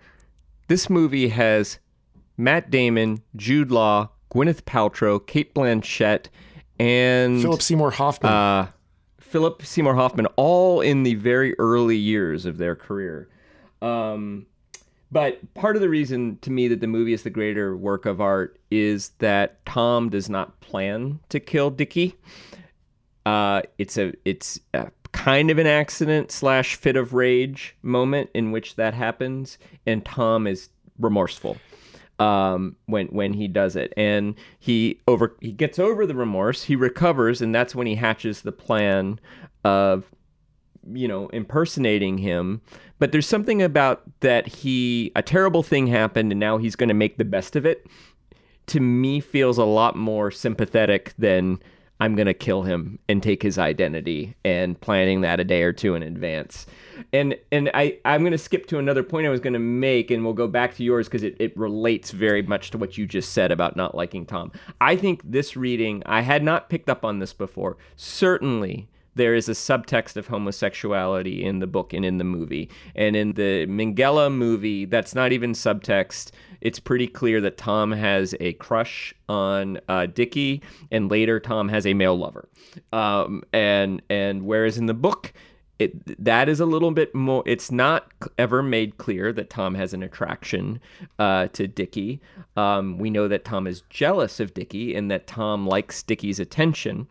this movie has Matt Damon, Jude Law, Gwyneth Paltrow, Cate Blanchett, and
Philip Seymour Hoffman.
All in the very early years of their career. But part of the reason to me that the movie is the greater work of art is that Tom does not plan to kill Dickie. It's a kind of an accident / fit of rage moment in which that happens, and Tom is remorseful when he does it, and he gets over the remorse, he recovers, and that's when he hatches the plan of impersonating him. But there's something about that a terrible thing happened and now he's going to make the best of it, to me feels a lot more sympathetic than I'm going to kill him and take his identity and planning that a day or two in advance. And I'm going to skip to another point I was going to make, and we'll go back to yours because it relates very much to what you just said about not liking Tom. I think this reading, I had not picked up on this before. Certainly, there is a subtext of homosexuality in the book and in the movie. And in the Minghella movie, that's not even subtext. It's pretty clear that Tom has a crush on Dickie, and later Tom has a male lover. And whereas in the book, that is a little bit more, it's not ever made clear that Tom has an attraction to Dickie. We know that Tom is jealous of Dickie and that Tom likes Dickie's attention.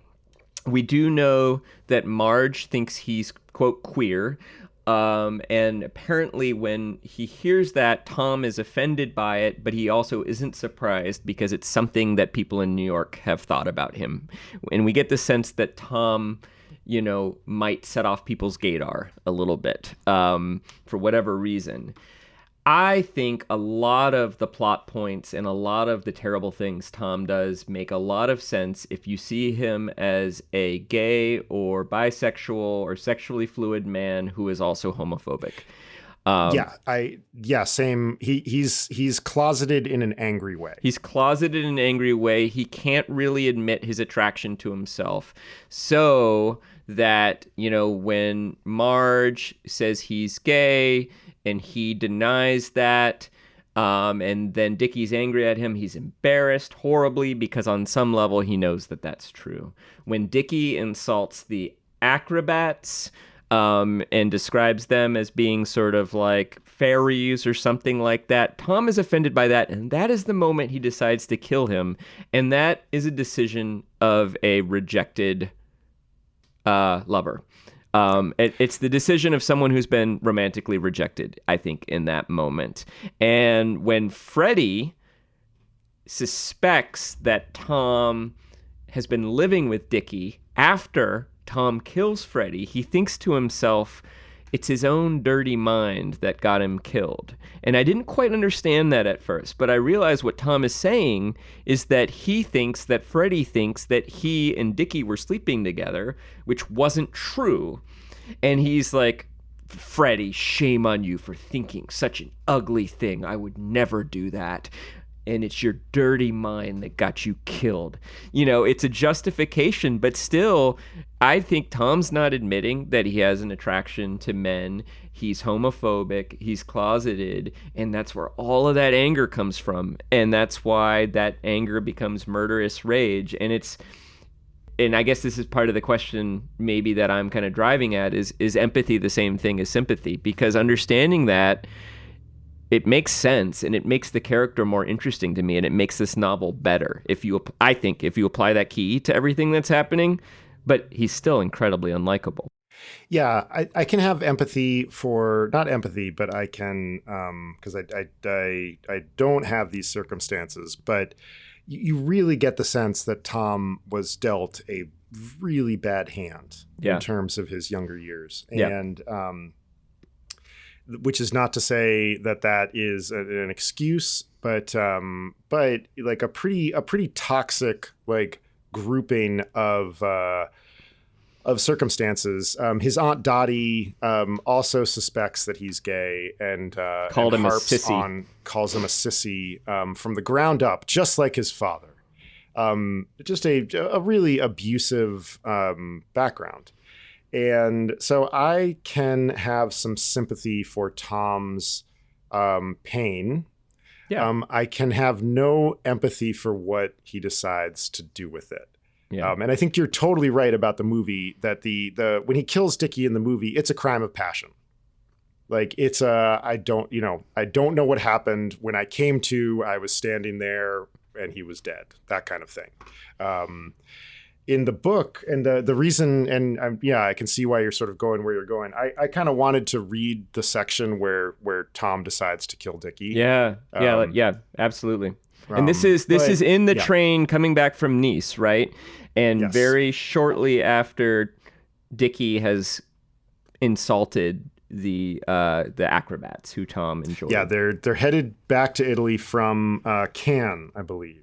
We do know that Marge thinks he's, quote, queer. And apparently when he hears that, Tom is offended by it, but he also isn't surprised because it's something that people in New York have thought about him. And we get the sense that Tom, might set off people's gaydar a little bit for whatever reason. I think a lot of the plot points and a lot of the terrible things Tom does make a lot of sense if you see him as a gay or bisexual or sexually fluid man who is also homophobic.
Same. He's closeted in an angry way.
He's closeted in an angry way. He can't really admit his attraction to himself. So that, when Marge says he's gay and he denies that, and then Dickie's angry at him, he's embarrassed horribly because on some level he knows that that's true. When Dickie insults the acrobats, and describes them as being sort of like fairies or something like that, Tom is offended by that, and that is the moment he decides to kill him, and that is a decision of a rejected lover. It's the decision of someone who's been romantically rejected, I think, in that moment. And when Freddie suspects that Tom has been living with Dickie after Tom kills Freddie, he thinks to himself, it's his own dirty mind that got him killed. And I didn't quite understand that at first, but I realized what Tom is saying is that he thinks that Freddie thinks that he and Dickie were sleeping together, which wasn't true. And he's like, Freddie, shame on you for thinking such an ugly thing. I would never do that. And it's your dirty mind that got you killed. It's a justification, but still, I think Tom's not admitting that he has an attraction to men. He's homophobic, he's closeted, and that's where all of that anger comes from. And that's why that anger becomes murderous rage. And I guess this is part of the question maybe that I'm kind of driving at is empathy the same thing as sympathy? Because understanding that, it makes sense, and it makes the character more interesting to me, and it makes this novel better if you apply that key to everything that's happening. But he's still incredibly unlikable.
Yeah, I can have empathy for, not empathy, but I can, because I don't have these circumstances, but you really get the sense that Tom was dealt a really bad hand in terms of his younger years. And which is not to say that is an excuse, but like a pretty toxic like grouping of circumstances. His Aunt Dottie also suspects that he's gay and calls him a sissy from the ground up, just like his father. Just a really abusive background. And so I can have some sympathy for Tom's pain. Yeah. I can have no empathy for what he decides to do with it. Yeah. And I think you're totally right about the movie that the when he kills Dickie in the movie, it's a crime of passion. Like it's I don't know what happened. When I came to, I was standing there and he was dead. That kind of thing. In the book, and the reason, and I can see why you're sort of going where you're going. I kind of wanted to read the section where Tom decides to kill Dickie.
Yeah, absolutely. And this is in the train coming back from Nice, right? And very shortly after Dickie has insulted the acrobats who Tom enjoyed.
Yeah, they're headed back to Italy from Cannes, I believe.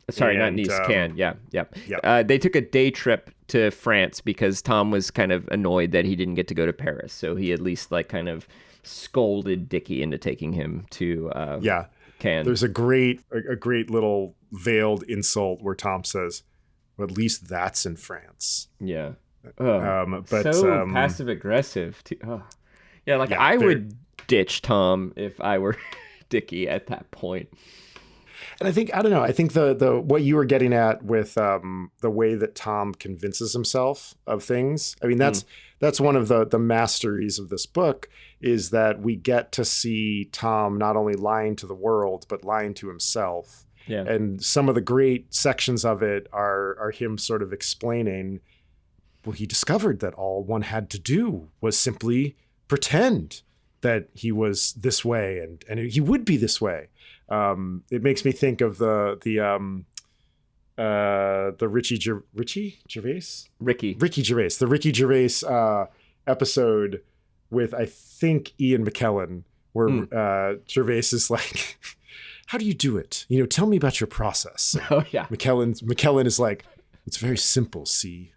Sorry, not Nice, Cannes. Yeah. They took a day trip to France because Tom was kind of annoyed that he didn't get to go to Paris. So he at least like kind of scolded Dickie into taking him to Cannes.
There's a great little veiled insult where Tom says, well, at least that's in France.
Yeah. But so passive aggressive. Yeah, like I would ditch Tom if I were Dickie at that point.
And I think the what you were getting at with the way that Tom convinces himself of things. I mean, that's one of the masteries of this book, is that we get to see Tom not only lying to the world, but lying to himself.
Yeah.
And some of the great sections of it are him sort of explaining, well, he discovered that all one had to do was simply pretend that he was this way and he would be this way. It makes me think of the Ricky Gervais episode with, I think, Ian McKellen, where Gervais is like, how do you do it? Tell me about your process.
Oh yeah.
McKellen is like, it's very simple. See,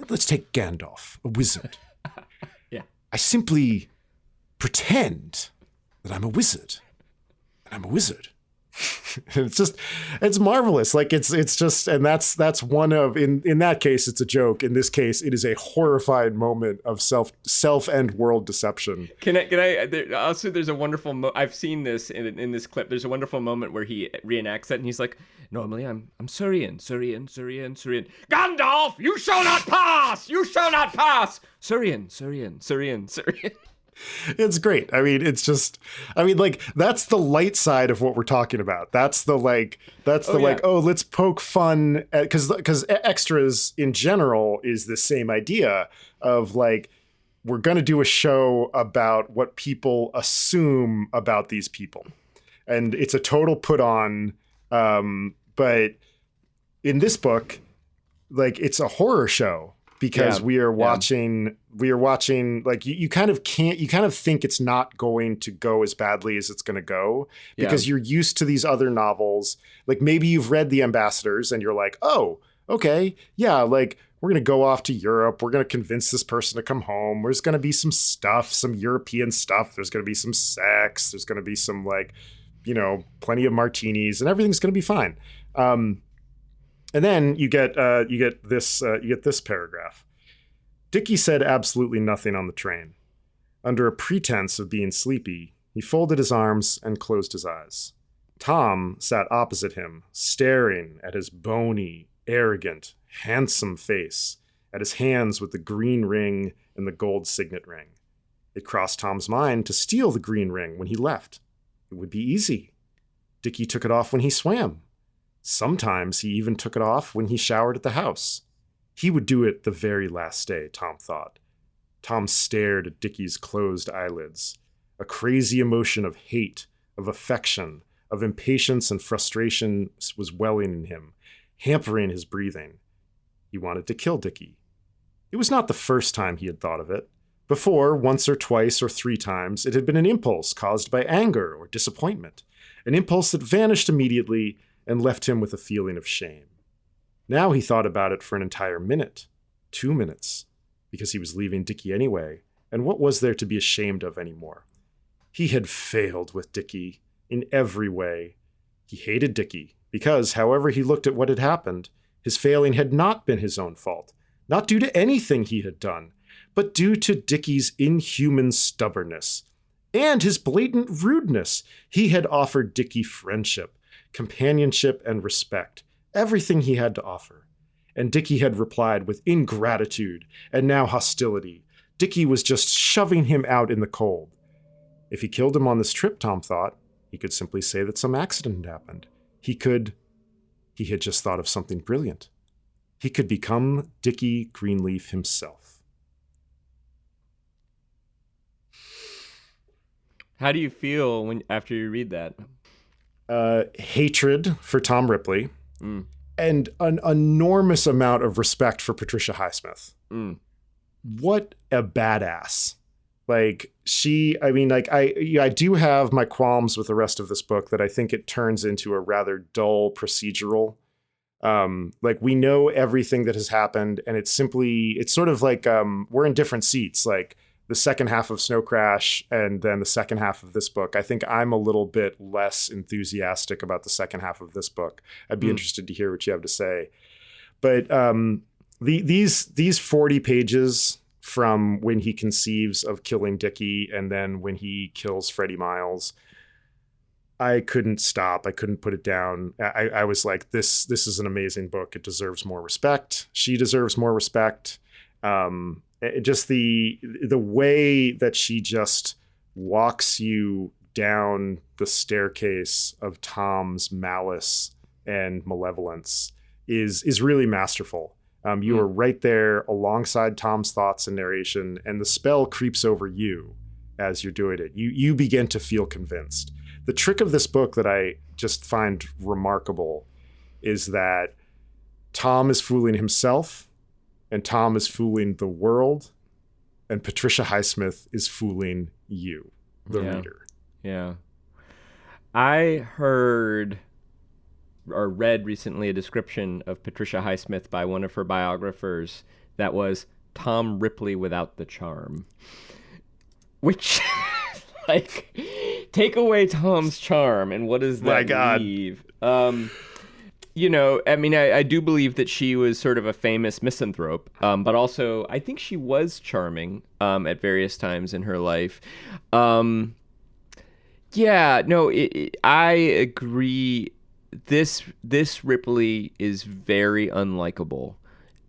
let's take Gandalf, a wizard.
Yeah.
I simply pretend that I'm a wizard. I'm a wizard. It's marvelous. Like it's just, and that's one of, in that case, it's a joke. In this case, it is a horrified moment of self and world deception.
Can I also, there's a wonderful, I've seen this in this clip. There's a wonderful moment where he reenacts that and he's like, normally I'm Surian. Gandalf, you shall not pass! You shall not pass! Surian.
It's great. I mean, that's the light side of what we're talking about. That's the let's poke fun at, because extras in general is the same idea of like, we're going to do a show about what people assume about these people. And it's a total put on. But in this book, like, it's a horror show. Because we are watching, like, you kind of think it's not going to go as badly as it's going to go, because you're used to these other novels. Like, maybe you've read The Ambassadors and you're like, oh, okay, yeah, like, we're going to go off to Europe. We're going to convince this person to come home. There's going to be some stuff, some European stuff. There's going to be some sex. There's going to be some, like, plenty of martinis, and everything's going to be fine. And then you get this paragraph. Dickie said absolutely nothing on the train. Under a pretense of being sleepy, he folded his arms and closed his eyes. Tom sat opposite him, staring at his bony, arrogant, handsome face, at his hands with the green ring and the gold signet ring. It crossed Tom's mind to steal the green ring when he left. It would be easy. Dickie took it off when he swam. Sometimes he even took it off when he showered at the house. He would do it the very last day, Tom thought. Tom stared at Dickie's closed eyelids. A crazy emotion of hate, of affection, of impatience and frustration was welling in him, hampering his breathing. He wanted to kill Dickie. It was not the first time he had thought of it. Before, once or twice or 3 times, it had been an impulse caused by anger or disappointment, an impulse that vanished immediately and left him with a feeling of shame. Now he thought about it for an entire minute, 2 minutes, because he was leaving Dickie anyway, and what was there to be ashamed of anymore? He had failed with Dickie in every way. He hated Dickie because, however he looked at what had happened, his failing had not been his own fault, not due to anything he had done, but due to Dickie's inhuman stubbornness and his blatant rudeness. He had offered Dickie friendship, companionship, and respect, everything he had to offer. And Dickie had replied with ingratitude and now hostility. Dickie was just shoving him out in the cold. If he killed him on this trip, Tom thought, he could simply say that some accident had happened. He had just thought of something brilliant. He could become Dickie Greenleaf himself.
How do you feel after you read that?
Hatred for Tom Ripley and an enormous amount of respect for Patricia Highsmith. What a badass. Like I do have my qualms with the rest of this book that I think it turns into a rather dull procedural. We know everything that has happened, and it's sort of like we're in different seats. Like the second half of Snow Crash and then the second half of this book. I think I'm a little bit less enthusiastic about the second half of this book. I'd be interested to hear what you have to say. But these 40 pages from when he conceives of killing Dickie and then when he kills Freddie Miles, I couldn't stop. I couldn't put it down. I was like, this is an amazing book. It deserves more respect. She deserves more respect. Just the way that she just walks you down the staircase of Tom's malice and malevolence is really masterful. You are right there alongside Tom's thoughts and narration, and the spell creeps over you as you're doing it. You begin to feel convinced. The trick of this book that I just find remarkable is that Tom is fooling himself, and Tom is fooling the world, and Patricia Highsmith is fooling you, the reader.
Yeah. I heard or read recently a description of Patricia Highsmith by one of her biographers that was Tom Ripley without the charm. Which, take away Tom's charm, and what does that leave? I do believe that she was sort of a famous misanthrope, but also I think she was charming at various times in her life. I agree. This Ripley is very unlikable,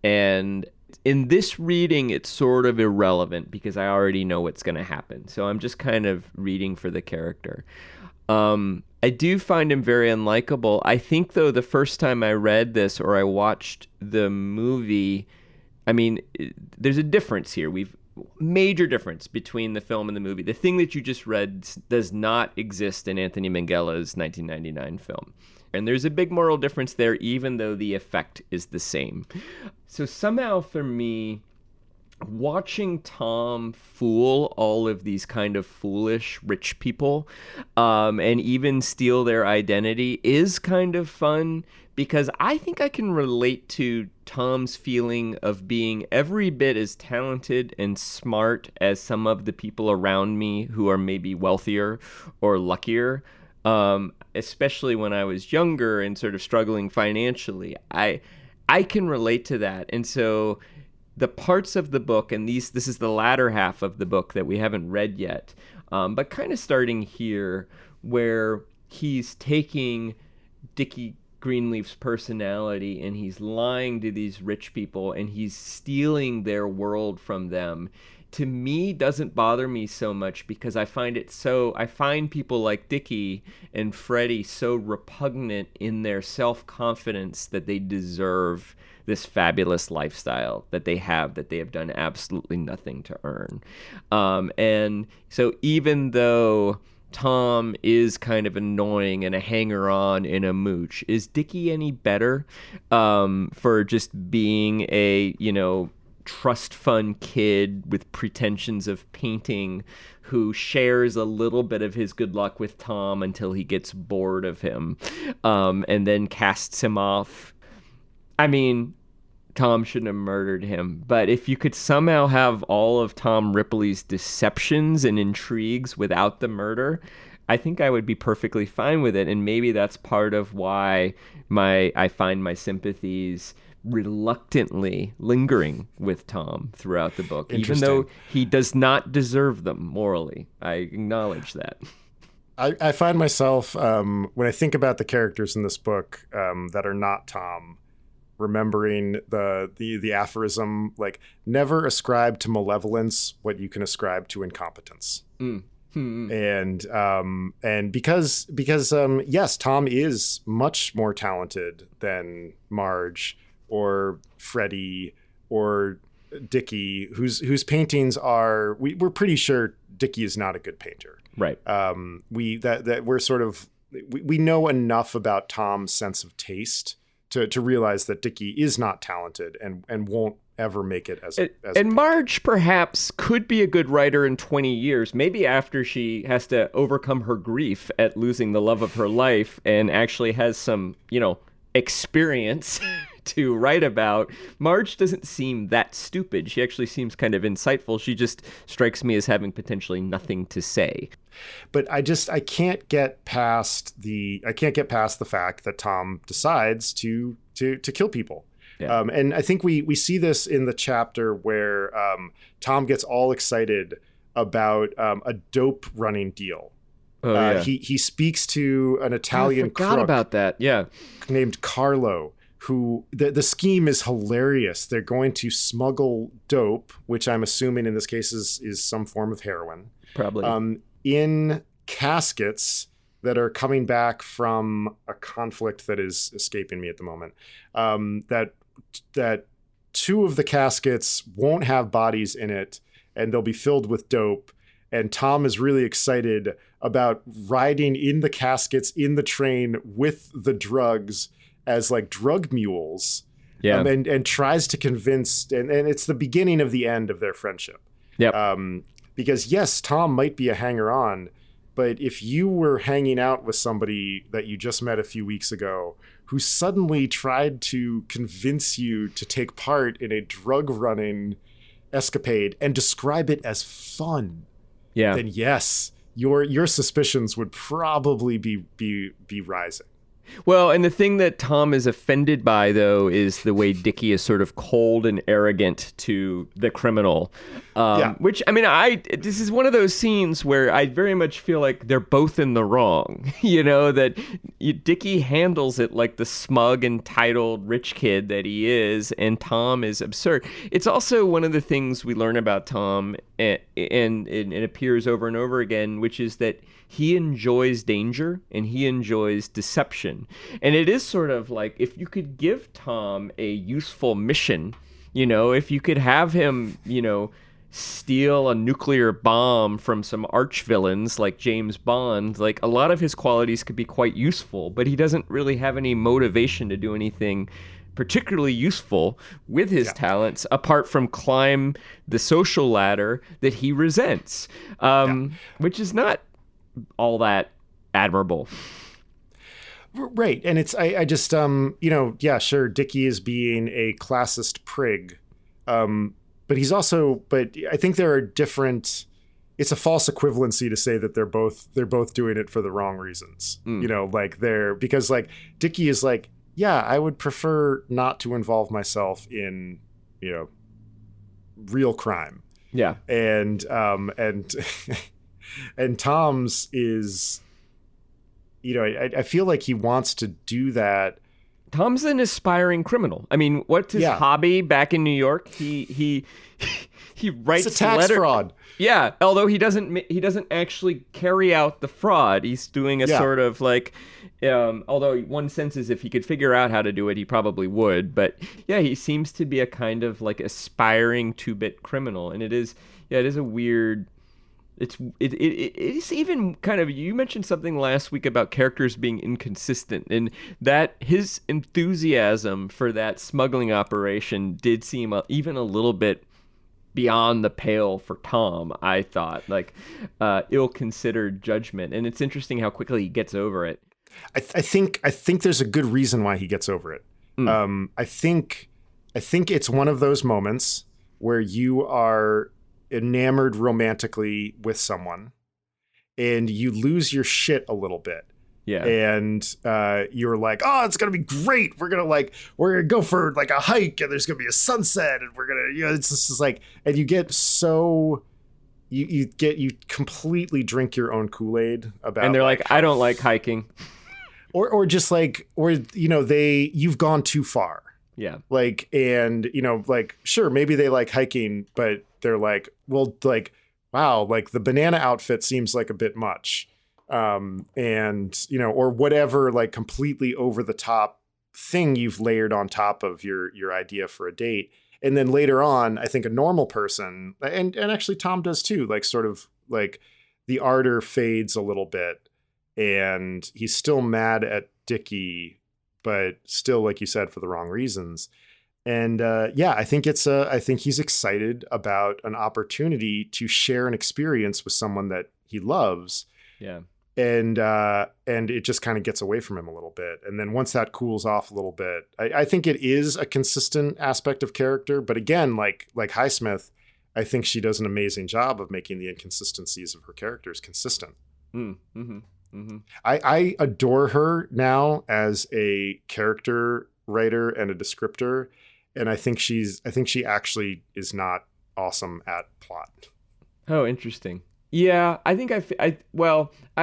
and in this reading it's sort of irrelevant because I already know what's going to happen, so I'm just kind of reading for the character. I do find him very unlikable. I think, though, the first time I read this or I watched the movie, there's a difference here. Major difference between the film and the movie. The thing that you just read does not exist in Anthony Minghella's 1999 film. And there's a big moral difference there, even though the effect is the same. So somehow for me, watching Tom fool all of these kind of foolish rich people and even steal their identity is kind of fun, because I think I can relate to Tom's feeling of being every bit as talented and smart as some of the people around me who are maybe wealthier or luckier, especially when I was younger and sort of struggling financially. I can relate to that. And so the parts of the book, and this is the latter half of the book that we haven't read yet, but kind of starting here where he's taking Dickie Greenleaf's personality and he's lying to these rich people and he's stealing their world from them, to me doesn't bother me so much, because I find people like Dickie and Freddie so repugnant in their self-confidence that they deserve this fabulous lifestyle that they have done absolutely nothing to earn. And so even though Tom is kind of annoying and a hanger-on and a mooch, is Dickie any better for just being a, trust fund kid with pretensions of painting who shares a little bit of his good luck with Tom until he gets bored of him and then casts him off? Tom shouldn't have murdered him, but if you could somehow have all of Tom Ripley's deceptions and intrigues without the murder, I think I would be perfectly fine with it. And maybe that's part of why I find my sympathies reluctantly lingering with Tom throughout the book, even though he does not deserve them morally. I acknowledge that.
I find myself, when I think about the characters in this book that are not Tom, remembering the aphorism, like, never ascribe to malevolence what you can ascribe to incompetence. And because yes, Tom is much more talented than Marge or Freddie or Dickie, whose paintings are, we're pretty sure Dickie is not a good painter.
Right.
We know enough about Tom's sense of taste to realize that Dickie is not talented and won't ever make it as a
Marge perhaps could be a good writer in 20 years, maybe after she has to overcome her grief at losing the love of her life and actually has some, experience to write about. Marge doesn't seem that stupid. She actually seems kind of insightful. She just strikes me as having potentially nothing to say.
But I can't get past the fact that Tom decides to kill people.
Yeah.
And I think we see this in the chapter where Tom gets all excited about a dope running deal. He speaks to an Italian
I forgot
crook
about that. Yeah.
named Carlo, who the scheme is hilarious. They're going to smuggle dope, which I'm assuming in this case is some form of heroin.
Probably.
In caskets that are coming back from a conflict that is escaping me at the moment. That two of the caskets won't have bodies in it, and they'll be filled with dope. And Tom is really excited about riding in the caskets in the train with the drugs as like drug mules.
Yeah.
And tries to convince, and it's the beginning of the end of their friendship.
Yeah.
Because yes, Tom might be a hanger-on, but if you were hanging out with somebody that you just met a few weeks ago who suddenly tried to convince you to take part in a drug-running escapade and describe it as fun, then yes, your suspicions would probably be rising.
Well, and the thing that Tom is offended by, though, is the way Dickie is sort of cold and arrogant to the criminal. Which, I mean, this is one of those scenes where I very much feel like they're both in the wrong. That Dickie handles it like the smug, entitled rich kid that he is, and Tom is absurd. It's also one of the things we learn about Tom, and it appears over and over again, which is that he enjoys danger and he enjoys deception. And it is sort of like, if you could give Tom a useful mission, if you could have him, steal a nuclear bomb from some arch villains like James Bond, like a lot of his qualities could be quite useful, but he doesn't really have any motivation to do anything particularly useful with his talents apart from climb the social ladder that he resents, which is not all that admirable.
Right. And it's, I just, sure, Dickie is being a classist prig. But I think there are different, it's a false equivalency to say that they're both doing it for the wrong reasons. Because like Dickie is like, yeah, I would prefer not to involve myself in, real crime.
Yeah.
And and Tom's is, I feel like he wants to do that.
Tom's an aspiring criminal. I mean, what's his hobby back in New York? He writes
it's a tax fraud.
Yeah, although he doesn't actually carry out the fraud. He's doing a sort of like, although one senses if he could figure out how to do it, he probably would. But yeah, he seems to be a kind of like aspiring 2-bit criminal, and it is a weird. It is even kind of, you mentioned something last week about characters being inconsistent, and that his enthusiasm for that smuggling operation did seem even a little bit beyond the pale for Tom, I thought, like ill-considered judgment. And it's interesting how quickly he gets over it.
I think there's a good reason why he gets over it. I think it's one of those moments where you are enamored romantically with someone and you lose your shit a little bit.
Yeah.
And you're like, oh, it's going to be great. We're going to go for like a hike and there's going to be a sunset and we're going to, it's just like, and you get so, you completely drink your own Kool-Aid about.
And they're like I don't like hiking.
Or just like, you've gone too far.
Yeah.
Like, and, like, sure, maybe they like hiking, but they're like, well, like, wow, like the banana outfit seems like a bit much. And, or whatever, like completely over the top thing you've layered on top of your idea for a date. And then later on, I think a normal person, and actually Tom does too, like sort of like the ardor fades a little bit and he's still mad at Dickie, but still, like you said, for the wrong reasons. And I think I think he's excited about an opportunity to share an experience with someone that he loves.
Yeah.
And it just kind of gets away from him a little bit. And then once that cools off a little bit, I think it is a consistent aspect of character. But again, like Highsmith, I think she does an amazing job of making the inconsistencies of her characters consistent.
Mm-hmm. Mm-hmm.
I adore her now as a character writer and a descriptor. And I think she actually is not awesome at plot.
Oh, interesting. Yeah, I think I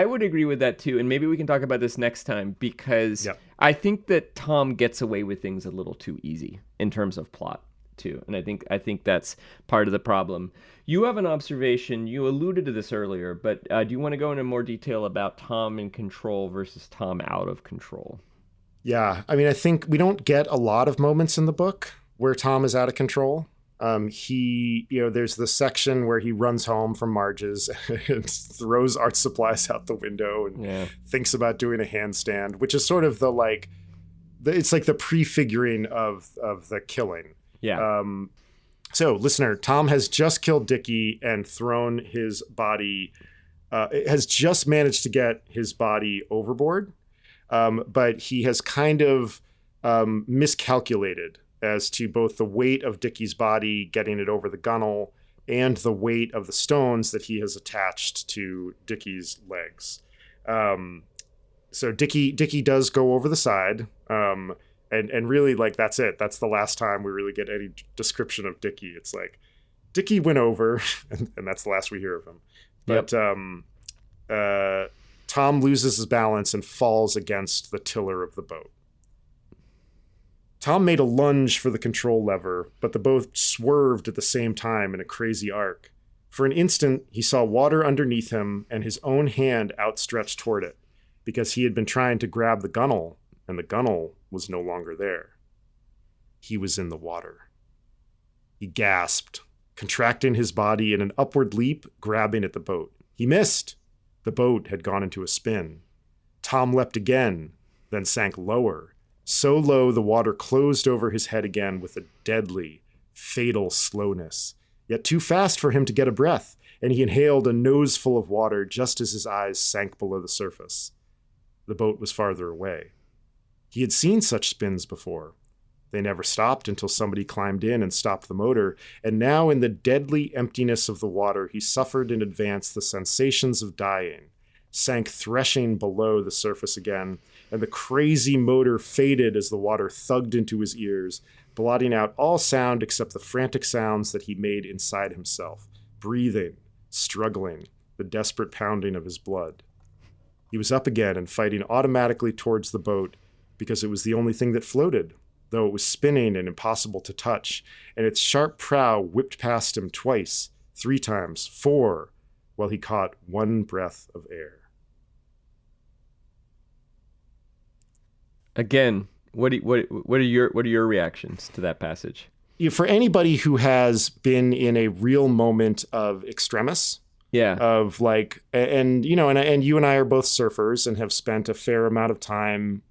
would agree with that too. And maybe we can talk about this next time because I think that Tom gets away with things a little too easy in terms of plot too. And I think that's part of the problem. You have an observation, you alluded to this earlier, but do you want to go into more detail about Tom in control versus Tom out of control?
Yeah, I mean, I think we don't get a lot of moments in the book where Tom is out of control. There's the section where he runs home from Marge's and throws art supplies out the window and thinks about doing a handstand, which is sort of it's like the prefiguring of the killing.
Yeah.
So listener, Tom has just killed Dickie and thrown his body, has just managed to get his body overboard. But he has kind of miscalculated as to both the weight of Dickie's body getting it over the gunnel and the weight of the stones that he has attached to Dickie's legs. So Dickie does go over the side, and really, like, that's it. That's the last time we really get any description of Dickie. It's like Dickie went over, and that's the last we hear of him. But Tom loses his balance and falls against the tiller of the boat. Tom made a lunge for the control lever, but the boat swerved at the same time in a crazy arc. For an instant, he saw water underneath him and his own hand outstretched toward it, because he had been trying to grab the gunnel, and the gunnel was no longer there. He was in the water. He gasped, contracting his body in an upward leap, grabbing at the boat. He missed. The boat had gone into a spin. Tom leapt again, then sank lower, so low the water closed over his head again with a deadly, fatal slowness, yet too fast for him to get a breath, and he inhaled a noseful of water just as his eyes sank below the surface. The boat was farther away. He had seen such spins before. They never stopped until somebody climbed in and stopped the motor, and now in the deadly emptiness of the water he suffered in advance the sensations of dying, sank threshing below the surface again, and the crazy motor faded as the water thugged into his ears, blotting out all sound except the frantic sounds that he made inside himself, breathing, struggling, the desperate pounding of his blood. He was up again and fighting automatically towards the boat because it was the only thing that floated, though it was spinning and impossible to touch, and its sharp prow whipped past him twice, 3 times, 4, while he caught one breath of air.
Again, what are your reactions to that passage?
For anybody who has been in a real moment of extremis, of like, and you and I are both surfers and have spent a fair amount of time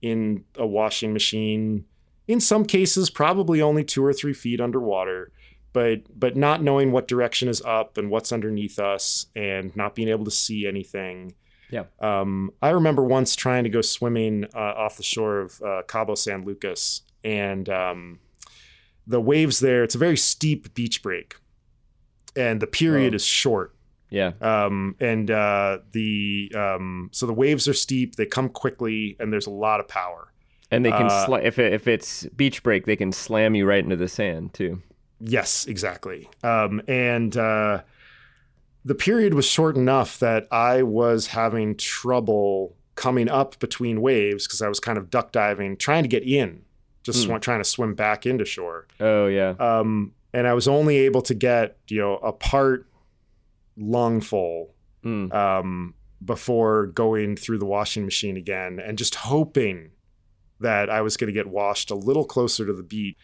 in a washing machine, in some cases probably only 2 or 3 feet underwater, but not knowing what direction is up and what's underneath us and not being able to see anything.
Yeah.
I remember once trying to go swimming off the shore of Cabo San Lucas, and the waves there, it's a very steep beach break, and the period is short.
Yeah.
So the waves are steep, they come quickly, and there's a lot of power.
And they can if it's beach break, they can slam you right into the sand too.
Yes, exactly. The period was short enough that I was having trouble coming up between waves because I was kind of duck diving, trying to get in just trying to swim back into shore.
Oh, yeah.
And I was only able to get, a part lungful before going through the washing machine again and just hoping that I was going to get washed a little closer to the beach.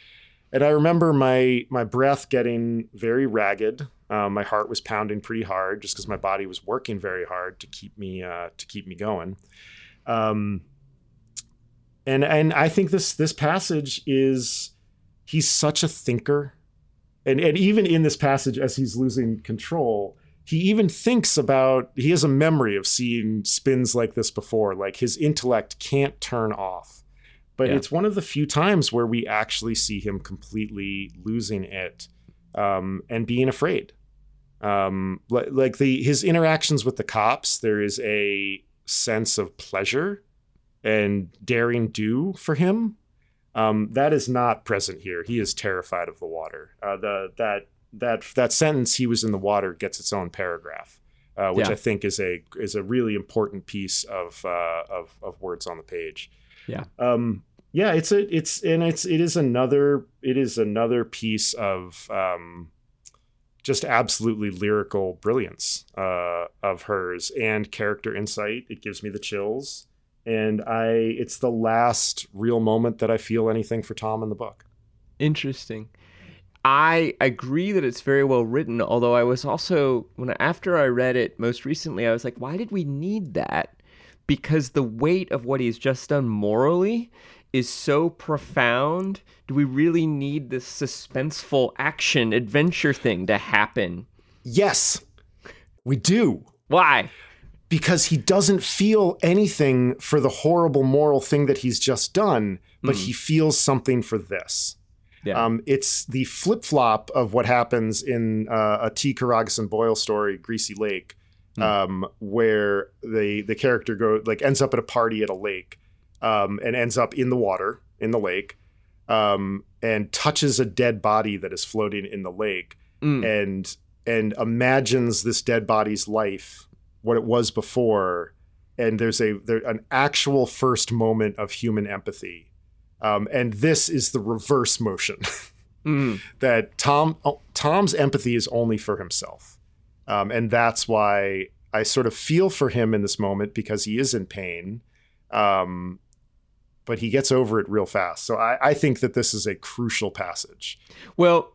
And I remember my breath getting very ragged. My heart was pounding pretty hard just because my body was working very hard to keep me going. And I think this passage he's such a thinker. And even in this passage, as he's losing control, he even thinks about, he has a memory of seeing spins like this before. Like his intellect can't turn off. But it's one of the few times where we actually see him completely losing it and being afraid. Like his interactions with the cops, there is a sense of pleasure and daring do for him. That is not present here. He is terrified of the water. That sentence, "he was in the water," gets its own paragraph, which I think is a really important piece of words on the page.
Yeah.
It is another piece of just absolutely lyrical brilliance of hers and character insight. It gives me the chills. And it's the last real moment that I feel anything for Tom in the book.
Interesting. I agree that it's very well written, although I was also, after I read it most recently, I was like, why did we need that? Because the weight of what he's just done morally is so profound. Do we really need this suspenseful action adventure thing to happen?
Yes, we do.
Why?
Because he doesn't feel anything for the horrible moral thing that he's just done, but he feels something for this. Yeah. It's the flip-flop of what happens in a T. Carragus Boyle story, Greasy Lake, where the character ends up at a party at a lake and ends up in the water, in the lake, and touches a dead body that is floating in the lake and imagines this dead body's life, what it was before, and there's an actual first moment of human empathy, and this is the reverse motion that Tom's empathy is only for himself, and that's why I sort of feel for him in this moment, because he is in pain, but he gets over it real fast. So I think that this is a crucial passage.
Well,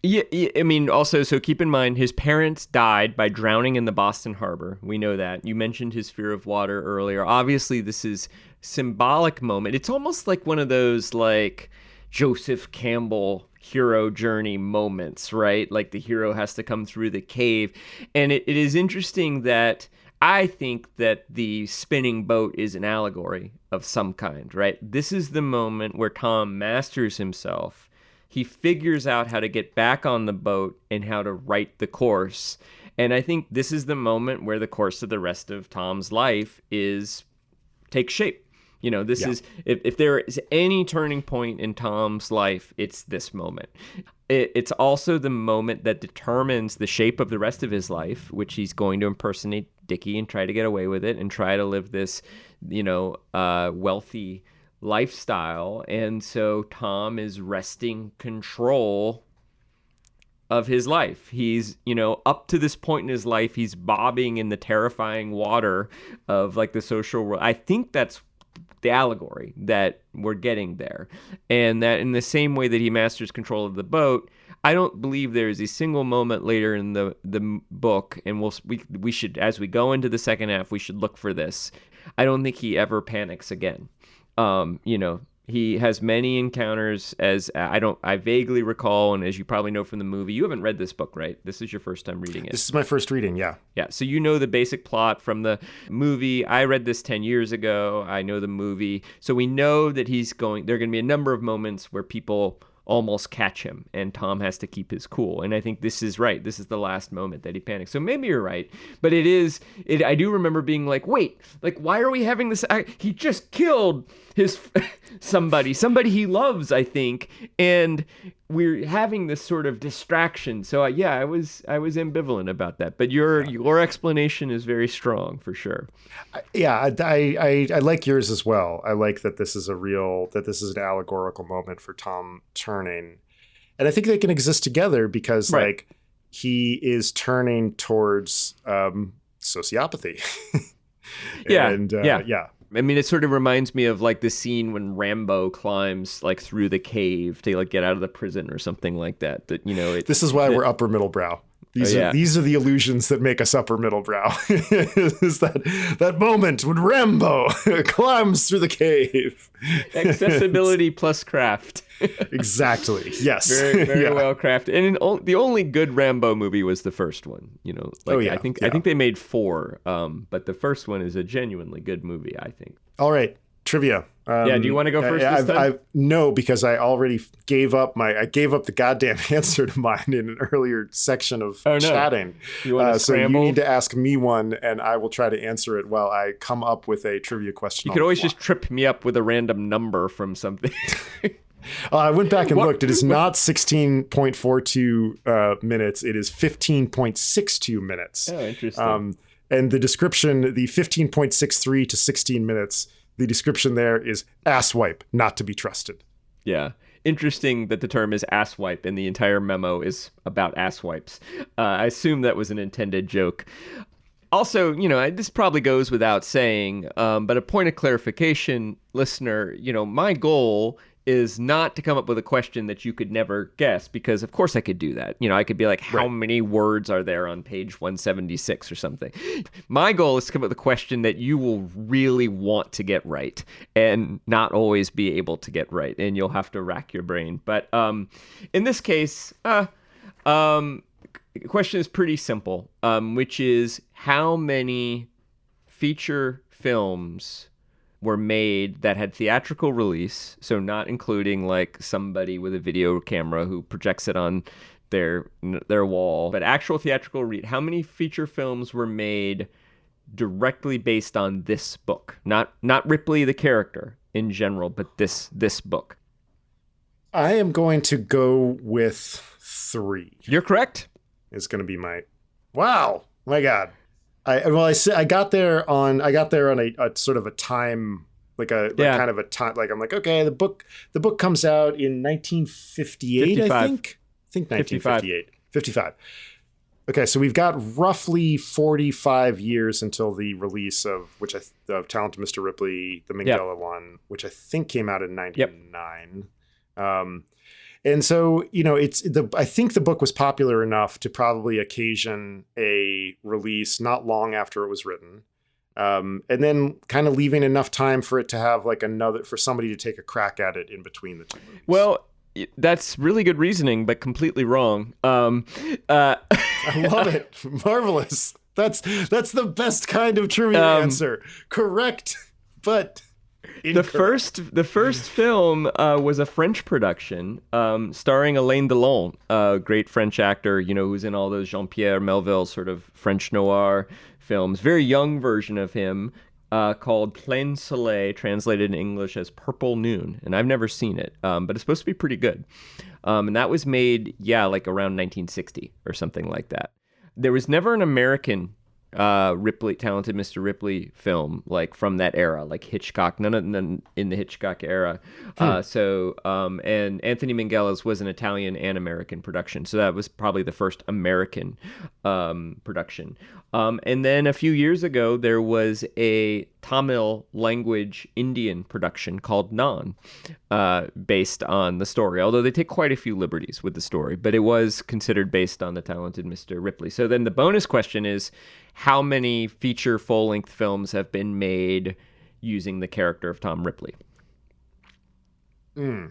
yeah, I mean, also, so keep in mind, his parents died by drowning in the Boston Harbor. We know that. You mentioned his fear of water earlier. Obviously, this is symbolic moment. It's almost like one of those, like, Joseph Campbell hero journey moments, right? Like the hero has to come through the cave. And it is interesting that I think that the spinning boat is an allegory of some kind, right? This is the moment where Tom masters himself. He figures out how to get back on the boat and how to right the course. And I think this is the moment where the course of the rest of Tom's life takes shape. This is, if there is any turning point in Tom's life, it's this moment. It's also the moment that determines the shape of the rest of his life, which he's going to impersonate Dickie and try to get away with it and try to live this, wealthy lifestyle. And so Tom is wresting control of his life. He's, up to this point in his life, he's bobbing in the terrifying water of like the social world. I think that's the allegory that we're getting there. And that in the same way that he masters control of the boat, I don't believe there is a single moment later in the book, and we should, as we go into the second half, we should look for this. I don't think he ever panics again. He has many encounters, as I vaguely recall, and as you probably know from the movie, you haven't read this book, right? This is your first time reading it.
This is my first reading, yeah.
Yeah, so you know the basic plot from the movie. I read this 10 years ago. I know the movie. So we know that there are going to be a number of moments where people almost catch him, and Tom has to keep his cool. And I think this is right. This is the last moment that he panics. So maybe you're right, but I do remember being like, wait, like, why are we having this? He just killed his somebody he loves, I think, and we're having this sort of distraction. So I was ambivalent about that, but your explanation is very strong for sure.
I like yours as well. I like that this is an allegorical moment for Tom turning, and I think they can exist together because like he is turning towards sociopathy. I mean, it sort of reminds me of like the scene when Rambo climbs like through the cave to like get out of the prison or something like that. That, you know, this is why we're upper middle brow. These are the illusions that make us upper middle brow. Is that moment when Rambo climbs through the cave.
Accessibility plus craft.
Exactly. Yes.
Very well crafted. And the only good Rambo movie was the first one. You know, like I think they made 4, but the first one is a genuinely good movie, I think.
All right. Trivia.
Do you want to go first this time?
No, because I already gave up the goddamn answer to mine in an earlier section of chatting.
You want to
so you need to ask me one, and I will try to answer it while I come up with a trivia question.
You could always just trip me up with a random number from something.
I went back and looked. It is not 16.42 minutes. It is 15.62 minutes.
Oh, interesting.
And the description, the 15.63 to 16 minutes, the description there is asswipe, not to be trusted.
Yeah. Interesting that the term is asswipe and the entire memo is about asswipes. I assume that was an intended joke. Also, you know, this probably goes without saying, but a point of clarification, listener, you know, my goal is not to come up with a question that you could never guess, because of course I could do that. You know, I could be like, how many words are there on page 176 or something? My goal is to come up with a question that you will really want to get right and not always be able to get right. And you'll have to rack your brain. But in this case, the question is pretty simple, which is how many feature films were made that had theatrical release, so not including like somebody with a video camera who projects it on their wall, but actual theatrical how many feature films were made directly based on this book? Not Ripley the character in general, but this book.
I am going to go with 3.
You're correct.
It's going to be wow, my God. I got there on a sort of a time, kind of a time, like I'm like, okay, the book comes out in 1958,
55.
I think 1958, 55. Okay, so we've got roughly 45 years until the release of Talented Mr. Ripley, the Minghella one, which I think came out in 99. And so, you know, I think the book was popular enough to probably occasion a release not long after it was written. And then kind of leaving enough time for it to have like for somebody to take a crack at it in between the two movies.
Well, that's really good reasoning, but completely wrong.
I love it. Marvelous. That's the best kind of trivia answer. Correct, but incorrect.
The first film was a French production starring Alain Delon, a great French actor, you know, who's in all those Jean-Pierre Melville sort of French noir films. Very young version of him called Plein Soleil, translated in English as Purple Noon. And I've never seen it, but it's supposed to be pretty good. And that was made, like around 1960 or something like that. There was never an American Talented Mr. Ripley film like from that era, like Hitchcock, none of them in the Hitchcock era. And Anthony Minghella's was an Italian and American production, so that was probably the first American production. And then a few years ago there was a Tamil language Indian production called Nan, based on the story, although they take quite a few liberties with the story, but it was considered based on the Talented Mr. Ripley. So then the bonus question is, how many feature full-length films have been made using the character of Tom Ripley?
I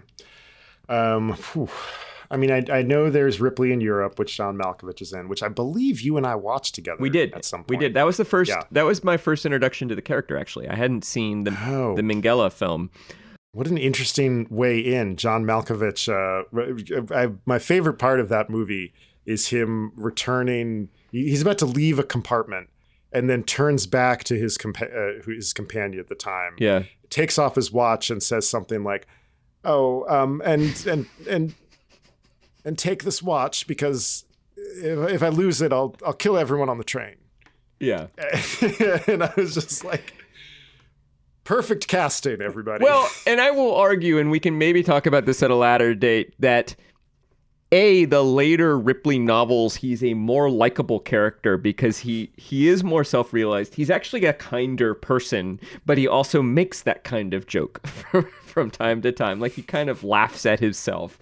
mean, I know there's Ripley in Europe, which John Malkovich is in, which I believe you and I watched together.
We did.
At some point.
We did. That was the first. Yeah. That was my first introduction to the character. Actually, I hadn't seen the Minghella film.
What an interesting way in. John Malkovich. My favorite part of that movie is him returning. He's about to leave a compartment and then turns back to his companion at the time.
Yeah.
Takes off his watch and says something like, "Oh, and take this watch because if I lose it, I'll kill everyone on the train."
Yeah.
And I was just like, perfect casting, everybody.
Well, and I will argue, and we can maybe talk about this at a later date, that the later Ripley novels, he's a more likable character because he is more self-realized. He's actually a kinder person, but he also makes that kind of joke from time to time. Like, he kind of laughs at himself.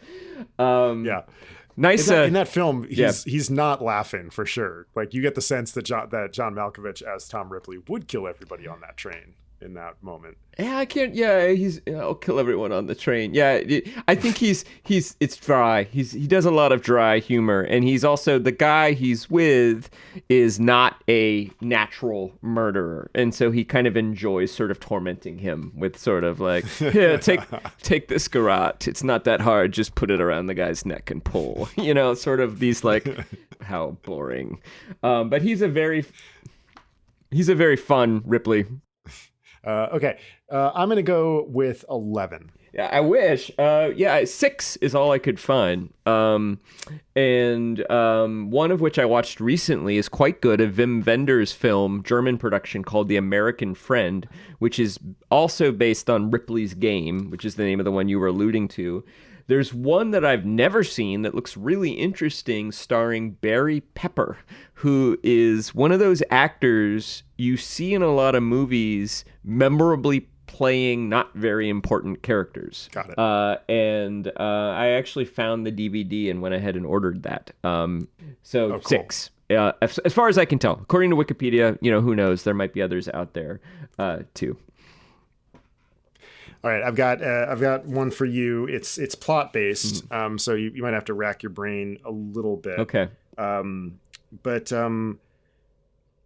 Yeah.
Nice.
In that film, he's not laughing for sure. Like, you get the sense that John Malkovich as Tom Ripley would kill everybody on that train in that moment.
Yeah, I can't. Yeah, I'll kill everyone on the train. Yeah, I think it's dry. He does a lot of dry humor, and he's also, the guy he's with is not a natural murderer, and so he kind of enjoys sort of tormenting him with sort of like, yeah, take this garrote. It's not that hard. Just put it around the guy's neck and pull. Sort of these like, how boring. But he's a very fun Ripley.
Okay, I'm going to go with 11.
Yeah, I wish. 6 is all I could find. And one of which I watched recently is quite good, a Wim Wenders film, German production called The American Friend, which is also based on Ripley's Game, which is the name of the one you were alluding to. There's one that I've never seen that looks really interesting, starring Barry Pepper, who is one of those actors you see in a lot of movies, memorably playing not very important characters.
Got it.
And I actually found the DVD and went ahead and ordered that. Cool. 6. As far as I can tell, according to Wikipedia, who knows? There might be others out there too.
All right, I've got one for you. It's plot based, so you might have to rack your brain a little bit.
Okay.
But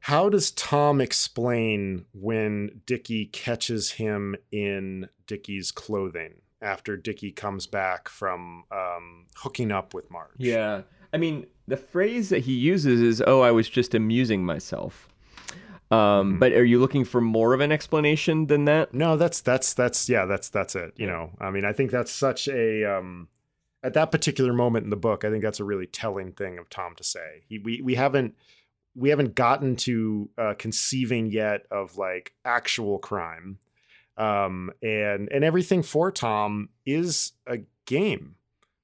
how does Tom explain when Dickie catches him in Dickie's clothing after Dickie comes back from hooking up with Marge?
Yeah, I mean, the phrase that he uses is, "Oh, I was just amusing myself." But are you looking for more of an explanation than that?
No, that's it. I mean, I think that's such a at that particular moment in the book, I think that's a really telling thing of Tom to say. We haven't gotten to conceiving yet of like actual crime, and everything for Tom is a game.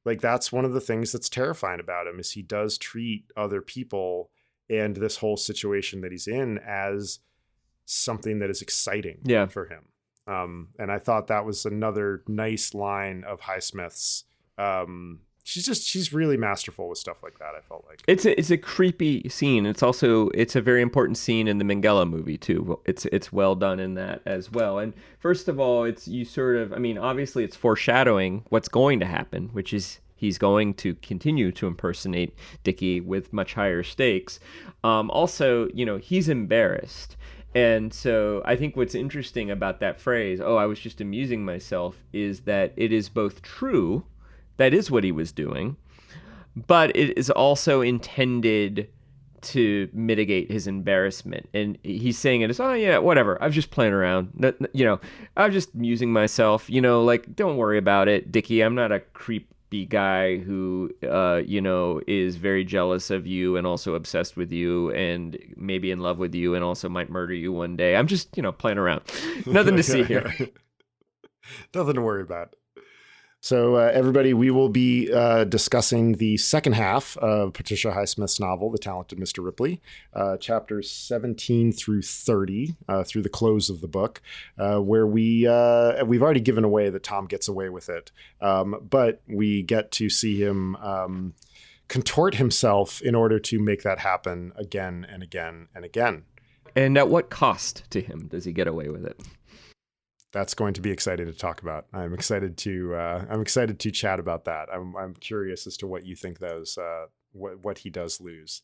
Like, that's one of the things that's terrifying about him, is he does treat other people and this whole situation that he's in as something that is exciting for him. And I thought that was another nice line of Highsmith's. She's really masterful with stuff like that, I felt like. It's
a creepy scene. It's a very important scene in the Minghella movie too. It's well done in that as well. And first of all, obviously it's foreshadowing what's going to happen, which is he's going to continue to impersonate Dickie with much higher stakes. Also, he's embarrassed. And so I think what's interesting about that phrase, "Oh, I was just amusing myself," is that it is both true, that is what he was doing, but it is also intended to mitigate his embarrassment. And he's saying it as, "Oh yeah, whatever, I was just playing around. I was just amusing myself. Like, don't worry about it, Dickie. I'm not a creepy guy who, is very jealous of you and also obsessed with you and maybe in love with you and also might murder you one day. I'm just, playing around. Nothing to see here."
Nothing to worry about. So everybody, we will be discussing the second half of Patricia Highsmith's novel, The Talented Mr. Ripley, chapters 17 through 30, through the close of the book, where we've already given away that Tom gets away with it, but we get to see him contort himself in order to make that happen again and again and again.
And at what cost to him does he get away with it?
That's going to be exciting to talk about. I'm excited to chat about that. I'm curious as to what you think what he does lose.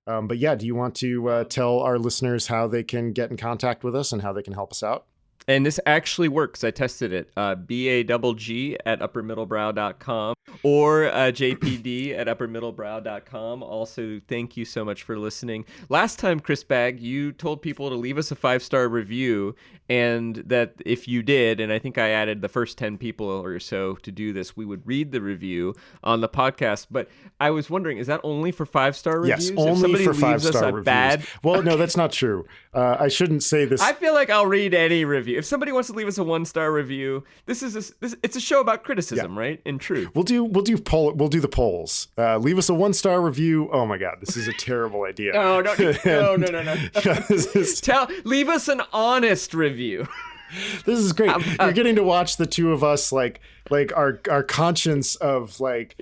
But yeah, do you want to tell our listeners how they can get in contact with us and how they can help us out?
And this actually works. I tested it. BAGG at uppermiddlebrow.com or JPD at uppermiddlebrow.com. Also, thank you so much for listening. Last time, Chris Bagg, you told people to leave us a 5-star review, and that if you did, and I think I added the first 10 people or so to do this, we would read the review on the podcast. But I was wondering, is that only for 5-star reviews?
Yes, only for 5-star reviews.
Bad...
Well, no, that's not true. I shouldn't say this.
I feel like I'll read any review. If somebody wants to leave us a 1-star review, it's a show about criticism, right? In truth,
we'll do the polls. Leave us a 1-star review. Oh my God, this is a terrible idea.
No. Leave us an honest review.
This is great. You're getting to watch the two of us like our conscience of like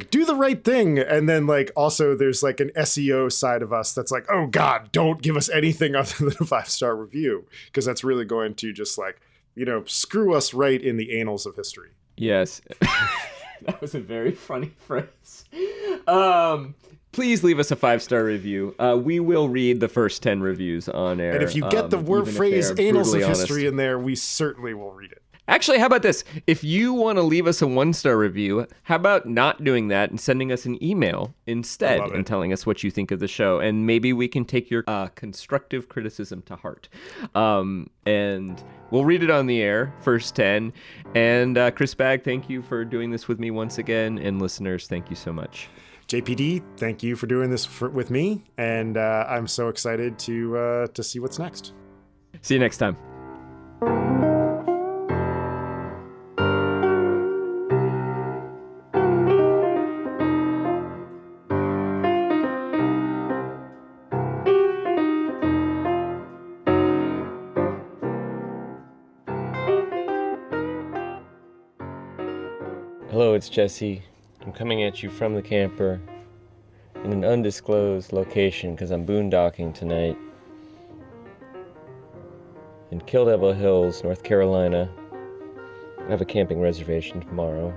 do the right thing, and then like also there's like an SEO side of us that's like, oh God, don't give us anything other than a 5-star review, because that's really going to just like, screw us right in the annals of history.
Yes. That was a very funny phrase. Please leave us a 5-star review. We will read the first 10 reviews on air.
And if you get the word phrase annals of history in there, we certainly will read it.
Actually, how about this? If you want to leave us a 1-star review, how about not doing that and sending us an email instead and telling us what you think of the show? And maybe we can take your constructive criticism to heart. And we'll read it on the air, first 10. And Chris Bagg, thank you for doing this with me once again. And listeners, thank you so much.
JPD, thank you for doing this with me. And I'm so excited to see what's next.
See you next time. Hello, it's Jesse. I'm coming at you from the camper in an undisclosed location because I'm boondocking tonight in Kill Devil Hills, North Carolina. I have a camping reservation tomorrow,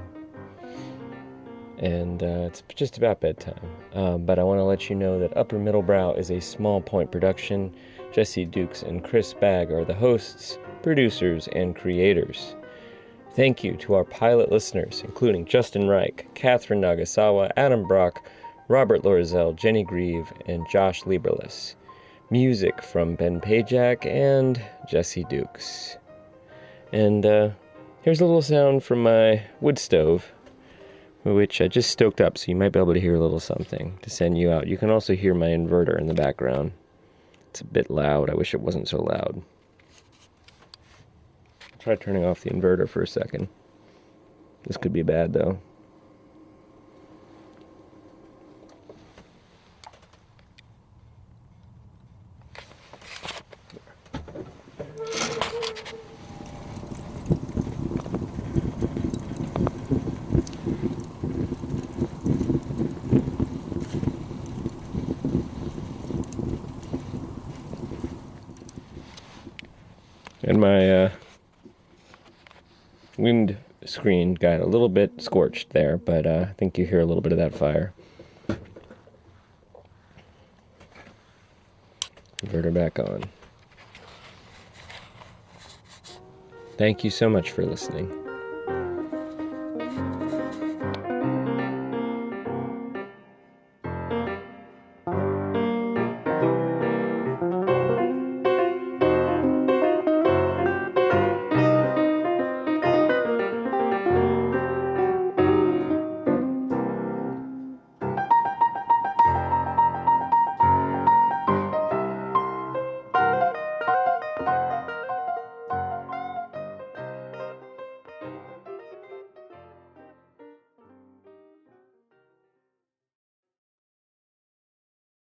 and it's just about bedtime. But I want to let you know that Upper Middlebrow is a small point production. Jesse Dukes and Chris Bagg are the hosts, producers, and creators. Thank you to our pilot listeners, including Justin Reich, Catherine Nagasawa, Adam Brock, Robert Lorenzel, Jenny Grieve, and Josh Lieberless. Music from Ben Pajak and Jesse Dukes. And here's a little sound from my wood stove, which I just stoked up, so you might be able to hear a little something to send you out. You can also hear my inverter in the background. It's a bit loud. I wish it wasn't so loud. Try turning off the inverter for a second. This could be bad, though. And my wind screen got a little bit scorched there, but I think you hear a little bit of that fire. Inverter back on. Thank you so much for listening.